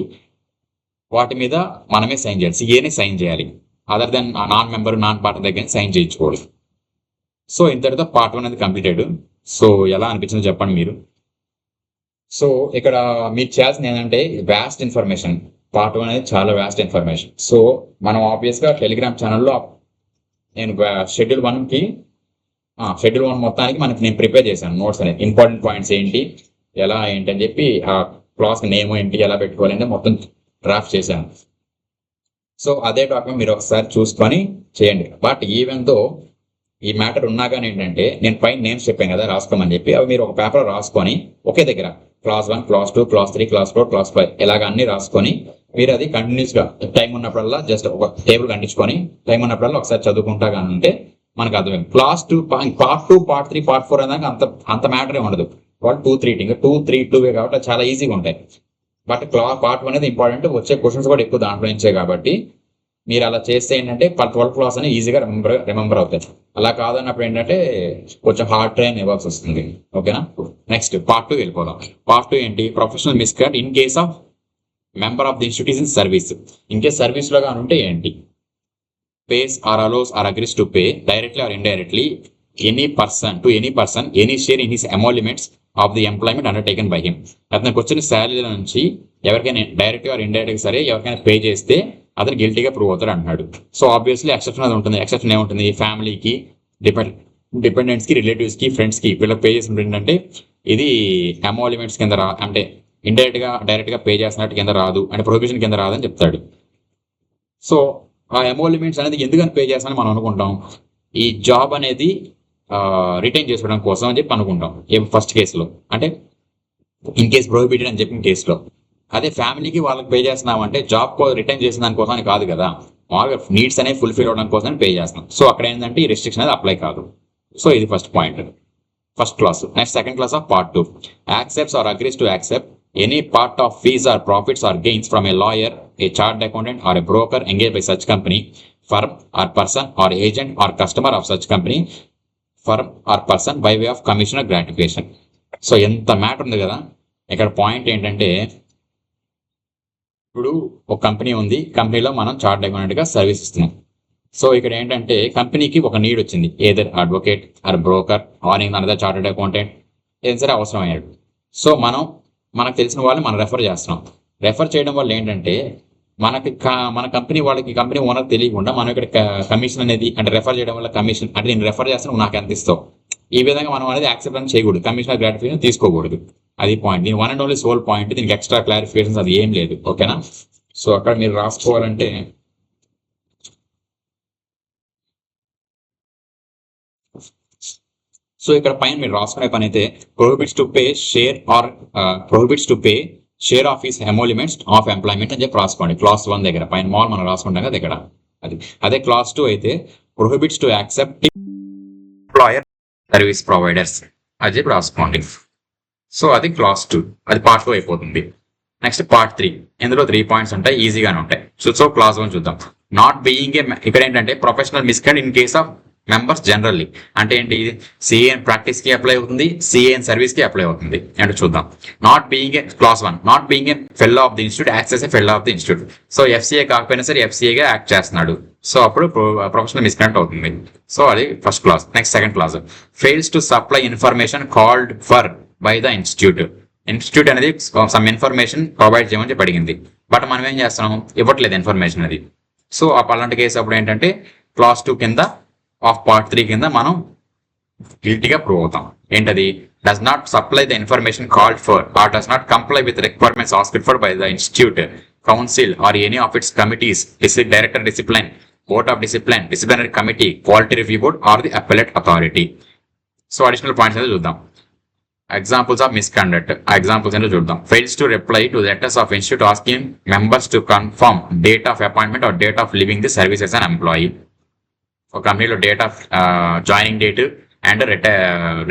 Speaker 1: వాటి మీద మనమే సైన్ చేయాలి, సిఏని సైన్ చేయాలి. Other than non member non partner దగ్గర సైన్ చేయించకూడదు. సో ఇంతటితో పార్ట్ 1 అనేది కంప్లీటెడ్. సో ఎలా అనిపించిందో చెప్పండి మీరు. సో ఇక్కడ మీరు చేయాల్సింది ఏంటంటే వ్యాస్ట్ ఇన్ఫర్మేషన్. పార్ట్ 1 అనేది చాలా వ్యాస్ట్ ఇన్ఫర్మేషన్. సో మనం ఆబ్వియస్గా టెలిగ్రామ్ ఛానల్లో నేను షెడ్యూల్ 1కి షెడ్యూల్ 1 మొత్తానికి నేను ప్రిపేర్ చేశాను నోట్స్ అనేది, ఇంపార్టెంట్ పాయింట్స్ ఏంటి, ఎలా ఏంటి అని చెప్పి ఆ క్లాస్ నేమ్ ఏంటి, ఎలా పెట్టుకోవాలి అనేది మొత్తం డ్రాఫ్ట్ చేశాను. సో అదే డాక్యుమెంట్ మీరు ఒకసారి చూసుకొని చేయండి. బట్ ఈవెన్ దో ఈ మ్యాటర్ ఉన్నా కానీ ఏంటంటే నేను పైన నేమ్స్ చెప్పాను కదా రాసుకోమని చెప్పి, అవి మీరు ఒక పేపర్ రాసుకొని ఒకే దగ్గర class 1, class 2, class 3, class 4, class 5 ఇలాగ అన్ని రాసుకొని మీరు అది కంటిన్యూస్గా టైం ఉన్నప్పుడల్లా జస్ట్ ఒక టేబుల్ కంటించుకొని టైం ఉన్నప్పుడల్లా ఒకసారి చదువుకుంటా కానీ ఉంటే మనకు అర్థమైంది. క్లాస్ 2, పార్ట్ 2, పార్ట్ 3, పార్ట్ 4 అనేది అంత మ్యాటరే ఉండదు. వాళ్ళు 2, 3 2, 3, 2 కాబట్టి చాలా ఈజీగా ఉంటాయి. బట్ పార్ట్ 1 అనేది ఇంపార్టెంట్, వచ్చే క్వశ్చన్స్ కూడా ఎక్కువ దాంట్లో నుంచే కాబట్టి మీరు అలా చేస్తే ఏంటంటే 12 క్లాస్ అని ఈజీగా రిమెంబర్ అవుతాయి. అలా కాదన్నప్పుడు ఏంటంటే కొంచెం హార్డ్ ట్రైన్ ఇవ్వాల్సి వస్తుంది. ఓకేనా? నెక్స్ట్ పార్ట్ 2 వెళ్ళిపోదాం. పార్ట్ 2 ఏంటి? Professional misconduct in case of member of the institute in service. In case సర్వీస్లో కానీ ఉంటే ఏంటి? pays or allows or agrees to pay directly or indirectly any person any share in his emoluments of the employment undertaken by him. అతనికి వచ్చిన salary నుంచి ఎవరికైనా direct or indirect సరే ఎవరికైనా పే చేస్తే అతను గిల్టీగా ప్రూవ్ అవుతాడు అంటున్నాడు. సో ఆబ్వియస్లీ ఎక్సెప్షన్ అది ఉంటుంది. ఎక్సెప్షన్ ఏముంటుంది? ఫ్యామిలీకి, డిపెండెంట్స్కి, రిలేటివ్స్కి, ఫ్రెండ్స్కి వీళ్ళకి పే చేసి ఏంటంటే ఇది ఎమోలిమెంట్స్ కింద అంటే డైరెక్ట్గా పే చేస్తున్నట్టు కింద రాదు అంటే ప్రొహిబిషన్ కింద రాదని చెప్తాడు. సో ఆ ఎమోలిమెంట్స్ అనేది ఎందుకని పే చేస్తానని మనం అనుకుంటాం? ఈ జాబ్ అనేది రిటైన్ చేసుకోవడం కోసం అని చెప్పి అనుకుంటాం ఫస్ట్ కేసులో, అంటే ఇన్ కేస్ ప్రొహిబిటెడ్ అని చెప్పిన కేసులో. అదే ఫ్యామిలీకి వాళ్ళకి పే చేస్తున్నాం అంటే జాబ్ రిటైన్ చేసిన దానికోసం అని కాదు కదా, మామూలుగా నీడ్స్ అనేవి ఫుల్ఫిల్ అవడం కోసం పే చేస్తాం. సో అక్కడ ఏంటంటే ఈ రెస్ట్రిక్షన్ అనేది అప్లై కాదు. సో ఇది first point, first class. Next second class of part 2. Accepts or agrees to accept any part of fees or profits or gains from a lawyer, a chartered accountant or a broker engaged by such company, firm or person or agent or customer of such company, firm or person by way of commission or gratification. So ఎంత matter ఉంది కదా. ఇక్కడ point ఏంటంటే ఇప్పుడు ఒక company ఉంది, కంపెనీలో మనం చార్టర్డ్ అకౌంటెంట్గా సర్వీస్ ఇస్తున్నాం. సో ఇక్కడ ఏంటంటే కంపెనీకి ఒక నీడ్ వచ్చింది, either advocate or broker or another chartered accountant ఏదైనా సరే అవసరం అయ్యాడు. సో మనకు తెలిసిన వాళ్ళు మనం రెఫర్ చేస్తున్నాం. రెఫర్ చేయడం వల్ల ఏంటంటే మన కంపెనీ వాళ్ళకి, కంపెనీ ఓనర్ తెలియకుండా మనం ఇక్కడ కమిషన్ అనేది అంటే రెఫర్ చేయడం వల్ల కమిషన్ అంటే నేను రెఫర్ చేస్తాను నాకు ఎంత ఇస్తావు, ఈ విధంగా మనం అనేది యాక్సెప్ట్ చేయకూడదు, కమిషన్ గ్రాటిఫికేషన్ తీసుకోకూడదు. అది పాయింట్, దీని one and only sole point. దీనికి ఎక్స్ట్రా క్లారిఫికేషన్స్ అది ఏం లేదు. ఓకేనా? సో అక్కడ మీరు రాసుకోవాలంటే సో ఇక్కడ పైన మీరు రాసుకునే పని అయితే prohibits to pay share of his emoluments of employment అని చెప్పి రాసుకోండి. క్లాస్ 1 దగ్గర పైన మనం రాసుకుంటాం కదా ఇక్కడ అది. అదే క్లాస్ 2 అయితే prohibits to accept employer service providers అని చెప్పి రాసుకోండి. సో అది క్లాస్ 2, అది పార్ట్ 2 అయిపోతుంది. నెక్స్ట్ పార్ట్ 3, ఇందులో 3 పాయింట్స్ ఉంటాయి, ఈజీగానే ఉంటాయి. సో క్లాస్ 1 చూద్దాం. నాట్ బీయింగ్ ఇక్కడ ఏంటంటే professional misconduct in case of members generally అంటే ఏంటి? సిఏ ప్రాక్టీస్ కి అప్లై అవుతుంది, సిఏ సర్వీస్ కి అప్లై అవుతుంది అంటే చూద్దాం. Not being a class 1, not being a fellow of the institute acts as a fellow of the institute. So FCA కాకపోయినా సరే ఎఫ్సీఏగా యాక్ట్ చేస్తున్నాడు. సో అప్పుడు ప్రొఫెషనల్ మిస్కనెక్ట్ అవుతుంది. సో అది first class. Next second class, fails to supply information called for by the institute అనేది some information provide చేయమని చెప్పి అడిగింది, బట్ మనం ఏం చేస్తున్నాం? ఇవ్వట్లేదు ఇన్ఫర్మేషన్ అది. సో అలాంటి కేసు అప్పుడు ఏంటంటే క్లాస్ 2 కింద ఆఫ్ పార్ట్ 3 కింద మనం గిల్టీగా ప్రూవ్ అవుతాం. ఏంటది? Does not supply the information called for or does not comply with requirements asked for by the institute, council or any of its committees, director discipline, board of discipline, disciplinary committee, quality review board or the appellate authority. So additional points అయితే చూద్దాం. Examples of misconduct, examples ఏంటో చూద్దాం. Fails to reply to letters of institute asking members to confirm date of appointment or date of living the services and employee. ఒక కంపెనీలో date of joining date and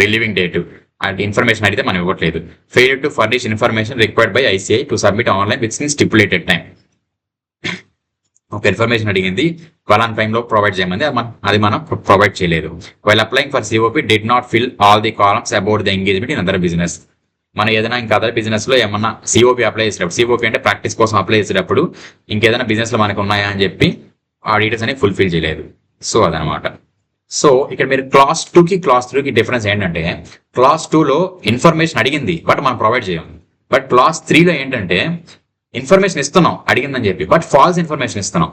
Speaker 1: relieving date and information అడిగితే మనం ఇవ్వట్లేదు. Fail to furnish information required by ICI to submit online with in stipulated time. ఒక information అడిగింది, ఫలానా టైంలో provide చేయమంది, అది మనం ప్రొవైడ్ చేయలేదు. While applying for COP did not fill all the columns about the engagement in other business. మనం ఏదైనా ఇంకా అదర్ బిజినెస్ లో ఏమన్నా సిఓపి అప్లై చేసేటప్పుడు, సిఓపి అంటే ప్రాక్టీస్ కోసం అప్లై చేసేటప్పుడు ఇంకేదైనా బిజినెస్ లో మనకు ఉన్నాయా అని చెప్పి ఆ డీటెయిల్స్ అనేవి ఫుల్ఫిల్ చేయలేదు. సో అదనమాట. సో ఇక్కడ మీరు క్లాస్ 2కి క్లాస్ 3కి డిఫరెన్స్ ఏంటంటే క్లాస్ 2లో ఇన్ఫర్మేషన్ అడిగింది బట్ మనం ప్రొవైడ్ చేయం. బట్ క్లాస్ 3లో ఏంటంటే ఇన్ఫర్మేషన్ ఇస్తున్నాం అడిగిందని చెప్పి బట్ ఫాల్స్ ఇన్ఫర్మేషన్ ఇస్తున్నాం.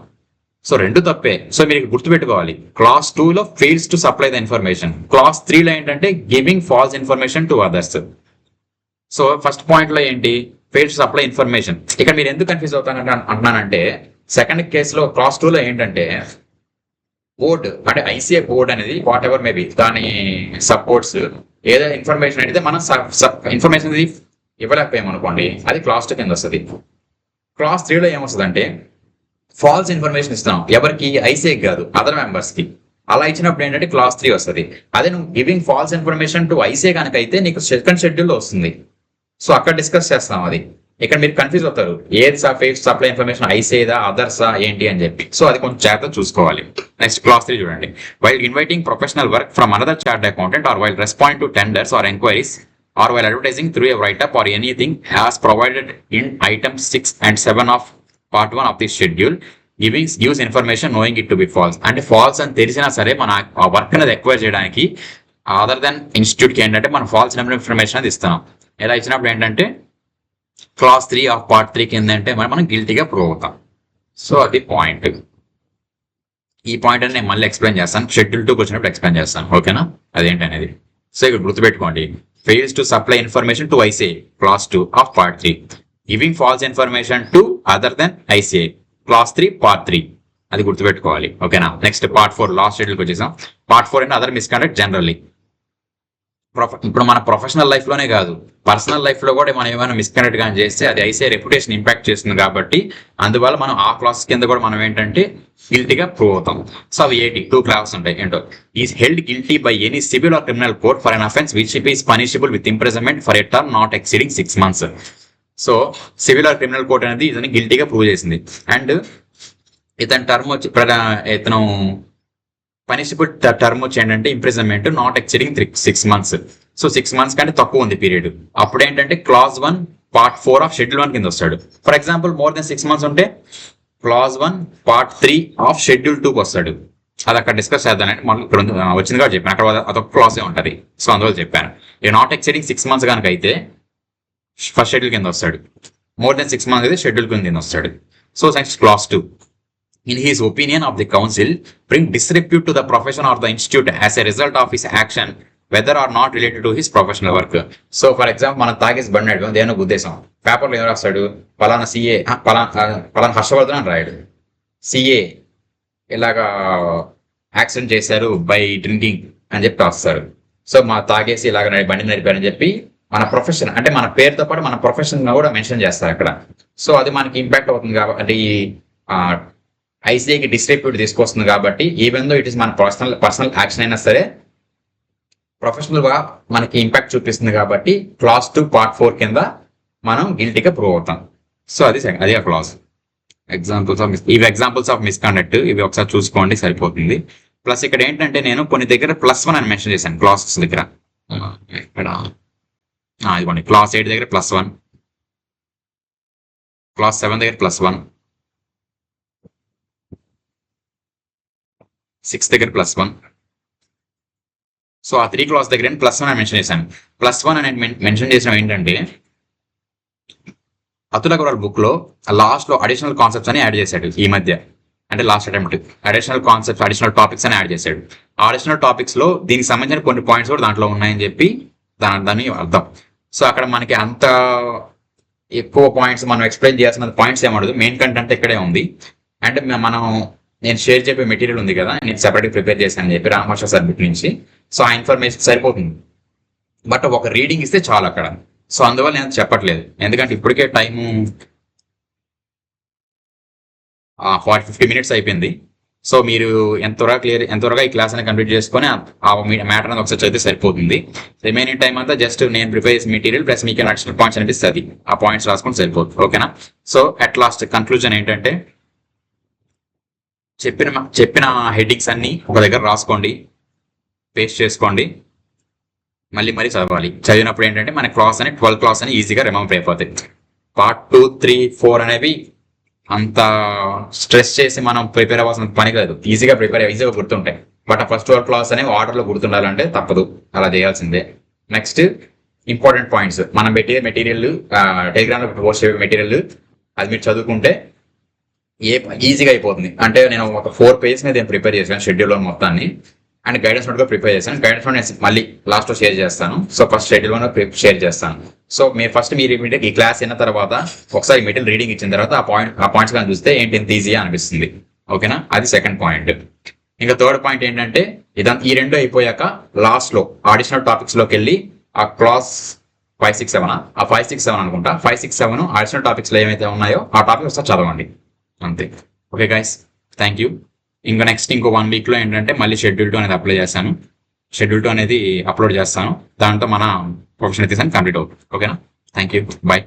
Speaker 1: సో రెండు తప్పే. సో మీరు గుర్తుపెట్టుకోవాలి, క్లాస్ 2లో fails to supply the information, class 3లో ఏంటంటే giving false information to others. So first point లో ఏంటి, ఫెయిల్స్ టు సప్లై ఇన్ఫర్మేషన్. ఇక్కడ మీరు ఎందుకు కన్ఫ్యూజ్ అవుతానంటే అంటున్నానంటే సెకండ్ కేసులో క్లాస్ 2లో ఏంటంటే బోర్డ్ అంటే ఐసీఐ బోర్డ్ అనేది వాట్ ఎవర్ మేబీ దాని సపోర్ట్స్ ఏదైనా ఇన్ఫర్మేషన్ అయితే మనం ఇన్ఫర్మేషన్ ఇవ్వలేకపోయామనుకోండి, అది క్లాస్ 2 కింద వస్తుంది. క్లాస్ 3లో ఏమొస్తుంది అంటే ఫాల్స్ ఇన్ఫర్మేషన్ ఇస్తున్నాం, ఎవరికి, ఐసీఐ కాదు, అదర్ మెంబర్స్ కి. అలా ఇచ్చినప్పుడు ఏంటంటే క్లాస్ 3 వస్తుంది. అదే నువ్వు giving false information to ICI కనుక అయితే నీకు సెకండ్ షెడ్యూల్లో వస్తుంది. సో అక్కడ డిస్కస్ చేస్తాం అది. ఇక్కడ మీరు కన్ఫ్యూజ్ అవుతారు, ఏది ఫేస్ సప్లై ఇన్ఫర్మేషన్ ఐసీఐదా అదర్సా ఏంటి అని చెప్పి. సో అది కొంచెం జాగ్రత్త చూసుకోవాలి. నెక్స్ట్ క్లాస్ 3 చూడండి. While inviting professional work from another chart accountant or while respond to tenders or enquiries or while advertising through a write-up or anything as provided in items 6 and 7 of part 1 of this schedule, gives information knowing it to be false. అంటే falls అని తెలిసినా సరే మన ఆ work అనేది acquire చేయడానికి other then ఇన్స్టిట్యూట్కి ఏంటంటే మనం ఫాల్స్ ఇన్ఫర్మేషన్ అది ఇస్తున్నాం. ఎలా ఇచ్చినప్పుడు ఏంటంటే క్లాస్ 3 ఆఫ్ పార్ట్ 3 కింద అంటే మనం గిల్టీగా ప్రూవ్ అవుతాం. సో అది పాయింట్. ఈ పాయింట్ అని నేను మళ్ళీ ఎక్స్ప్లెయిన్ చేస్తాను, షెడ్యూల్ 2కి వచ్చినప్పుడు ఎక్స్ప్లెయిన్ చేస్తాను, ఓకేనా, అదేంటి అనేది. సో ఇక్కడ గుర్తుపెట్టుకోండి, fails to supply information to ICA, class 2 of part 3. Giving false information to other than ICA, class 3 part 3. అది గుర్తుపెట్టుకోవాలి, ఓకేనా. నెక్స్ట్ పార్ట్ 4 లాస్ట్ షెడ్యూల్కి వచ్చేసాం. పార్ట్ 4 అంటే అదర్ మిస్కండక్ట్ జనరల్లీ. ఇప్పుడు మన ప్రొఫెషనల్ లైఫ్ లోనే కాదు, పర్సనల్ లైఫ్ లో కూడా మనం ఏమైనా మిస్కనెక్ట్ గా చేస్తే అది ఐసీఐ రెప్యుటేషన్ ఇంపాక్ట్ చేస్తుంది. కాబట్టి అందువల్ల మనం ఆ క్లాస్ కింద కూడా మనం ఏంటంటే గిల్టీగా ప్రూవ్ అవుతాం. సో అవి 2 క్లాసెస్ ఉంటాయి. ఏంటో, is held guilty by any civil or criminal court for an offence which is punishable with imprisonment for a term not exceeding 6 months. So civil or criminal court అనేది ఇతను గిల్టీగా prove చేసింది. And ఇతని term వచ్చి ఇతను punishable term వచ్చి ఏంటంటే imprisonment not exceeding 6 months. So 6 months కంటే తక్కువ ఉంది పీరియడ్. అప్పుడు ఏంటంటే క్లాస్ 1 పార్ట్ 4 ఆఫ్ షెడ్యూల్ 1 కింద వస్తాడు. For example more than 6 months ఉంటే క్లాస్ 1 పార్ట్ 3 ఆఫ్ షెడ్యూల్ 2కి వస్తాడు. అది అక్కడ డిస్కస్ చేద్దానంటే మనం ఇక్కడ వచ్చింది కాబట్టి చెప్పాను, అక్కడ అదొక క్లాసే ఉంటుంది. సో అందువల్ల చెప్పాను, ఈ నాట్ ఎక్సీడింగ్ 6 months కనుక అయితే ఫస్ట్ షెడ్యూల్ కింద వస్తాడు, మోర్ దెన్ 6 months అయితే షెడ్యూల్ కింద వస్తాడు. So next class 2, in his opinion of the council, bring disrepute to the profession or the institute as a result of his action, whether or not related to his professional work. So for example మనం తాగేసి బండి దేని ఉద్దేశం, పేపర్లో ఏం రాస్తాడు, పలానా CA పలానా హర్షవర్ధన్ అని రాయడు, సిఏ ఇలాగా యాక్సిడెంట్ చేశారు బై డ్రింకింగ్ అని చెప్పి రాస్తాడు. సో మా తాగేసి ఇలాగ బండి నడిపారని చెప్పి మన ప్రొఫెషన్ అంటే మన పేరుతో పాటు మన ప్రొఫెషన్ కూడా మెన్షన్ చేస్తారు అక్కడ. సో అది మనకి ఇంపాక్ట్ అవుతుంది కాబట్టి ఐసీఐకి డిస్ట్రిబ్యూట్ తీసుకొస్తుంది. కాబట్టి ఈవెన్ దో ఇట్ ఇస్ మన పర్సనల్ యాక్షన్ అయినా సరే ప్రొఫెషనల్ గా మనకి ఇంపాక్ట్ చూపిస్తుంది. కాబట్టి క్లాస్ 2 పార్ట్ 4 కింద మనం గిల్టీగా ప్రూవ్ అవుతాం. సో అది ఆ క్లాస్. ఎగ్జాంపుల్స్ ఆఫ్ మిస్కండక్ట్ ఇవి ఒకసారి చూసుకోండి సరిపోతుంది. ప్లస్ ఇక్కడ ఏంటంటే నేను కొన్ని దగ్గర +1 అని మెన్షన్ చేశాను క్లాసెస్ దగ్గర. ఇక్కడ ఇదిగోండి, క్లాస్ 8 దగ్గర +1, క్లాస్ 7 దగ్గర +1, 6 దగ్గర +1. సో ఆ 3 క్లాస్ దగ్గర +1 అని మెన్షన్ చేశాను. +1 అని మెన్షన్ చేసిన ఏంటంటే అతుల్ అగర్వాల్ బుక్ లో లాస్ట్ లో అడిషనల్ కాన్సెప్ట్స్ అని యాడ్ చేశాడు ఈ మధ్య. అంటే last attempt additional concepts, additional topics అని యాడ్ చేశాడు. ఆ అడిషనల్ టాపిక్స్ లో దీనికి సంబంధించిన కొన్ని పాయింట్స్ కూడా దాంట్లో ఉన్నాయని చెప్పి దాని అర్థం. సో అక్కడ మనకి అంత ఎక్కువ పాయింట్స్ మనం ఎక్స్ప్లెయిన్ చేయాల్సిన పాయింట్స్ ఏమడదు, మెయిన్ కంటెంట్ ఇక్కడే ఉంది. అండ్ మనం నేను షేర్ చెప్పే మెటీరియల్ ఉంది కదా, నేను సెపరేట్గా ప్రిపేర్ చేశాను చెప్పి రామహర్ష సార్ బుక్ నుంచి. సో ఆ ఇన్ఫర్మేషన్ సరిపోతుంది, బట్ ఒక రీడింగ్ ఇస్తే చాలు అక్కడ. సో అందువల్ల నేను చెప్పట్లేదు, ఎందుకంటే ఇప్పటికే టైము 50 minutes అయిపోయింది. సో మీరు ఎంత త్వరగా ఈ క్లాస్ అనేది కంప్లీట్ చేసుకొని ఆ మ్యాటర్ అనేది ఒకసారి చదివితే సరిపోతుంది. రిమైనింగ్ టైం అంతా జస్ట్ నేను ప్రిపేర్ చేసిన మెటీరియల్ ప్లస్ మీకు అడిషనల్ పాయింట్స్ అనిపిస్తుంది, ఆ పాయింట్స్ రాసుకొని సరిపోతుంది, ఓకేనా. సో అట్ లాస్ట్ కన్క్లూజన్ ఏంటంటే చెప్పిన హెడ్డింగ్స్ అన్ని ఒక దగ్గర రాసుకోండి, పేస్ట్ చేసుకోండి, మళ్ళీ చదవాలి. చదివినప్పుడు ఏంటంటే మన క్లాస్ అని 12 క్లాస్ అని ఈజీగా రిమెంబర్ అయిపోతాయి. పార్ట్ 2, 3, 4 అనేవి అంత స్ట్రెస్ చేసి మనం ప్రిపేర్ అవ్వాల్సిన పని కాదు, ఈజీగా గుర్తుంటాయి. బట్ ఆ ఫస్ట్ క్లాస్ అనేవి ఆర్డర్లో గుర్తుండాలంటే తప్పదు, అలా చేయాల్సిందే. నెక్స్ట్ ఇంపార్టెంట్ పాయింట్స్, మనం పెట్టే మెటీరియల్ టెలిగ్రామ్లో పోస్ట్ చేసే మెటీరియల్ అది మీరు చదువుకుంటే ఈజీగా అయిపోతుంది. అంటే నేను ఒక 4 pages మీద నేను ప్రిపేర్ చేశాను షెడ్యూల్ మొత్తాన్ని, అండ్ గైడెన్స్ నోట్ కూడా ప్రిపేర్ చేశాను. గైడెన్స్ నోట్ నేను మళ్ళీ లాస్ట్లో షేర్ చేస్తాను. సో ఫస్ట్ షెడ్యూల్ షేర్ చేస్తాను. సో మీరు ఈ క్లాస్ అయిన తర్వాత ఒకసారి మెటీరియల్ రీడింగ్ ఇచ్చిన తర్వాత ఆ పాయింట్స్ కానీ చూస్తే ఏంటి ఇంత ఈజీగా అనిపిస్తుంది. ఓకేనా, అది సెకండ్ పాయింట్. ఇంకా థర్డ్ పాయింట్ ఏంటంటే ఈ రెండు అయిపోయాక లాస్ట్లో అడిషనల్ టాపిక్స్ లోకి వెళ్ళి ఆ క్లాస్ 5, 6, 7 ఆ 5, 6, 7 అనుకుంటా 5, 6, 7 అడిషనల్ టాపిక్స్ లో ఏమైతే ఉన్నాయో ఆ టాపిక్స్ ఒకసారి చదవండి అంతే. Okay guys, thank you. ఇంకా నెక్స్ట్ ఇంకో 1 week లో ఏంటంటే మళ్ళీ షెడ్యూల్ 2 అనేది అప్లై చేస్తాను. షెడ్యూల్ 2 అనేది అప్లోడ్ చేస్తాను. దాంతో మన ప్రొఫెషనల్ కంప్లీట్ అవుతుంది. ఓకేనా, థ్యాంక్ యూ, బాయ్.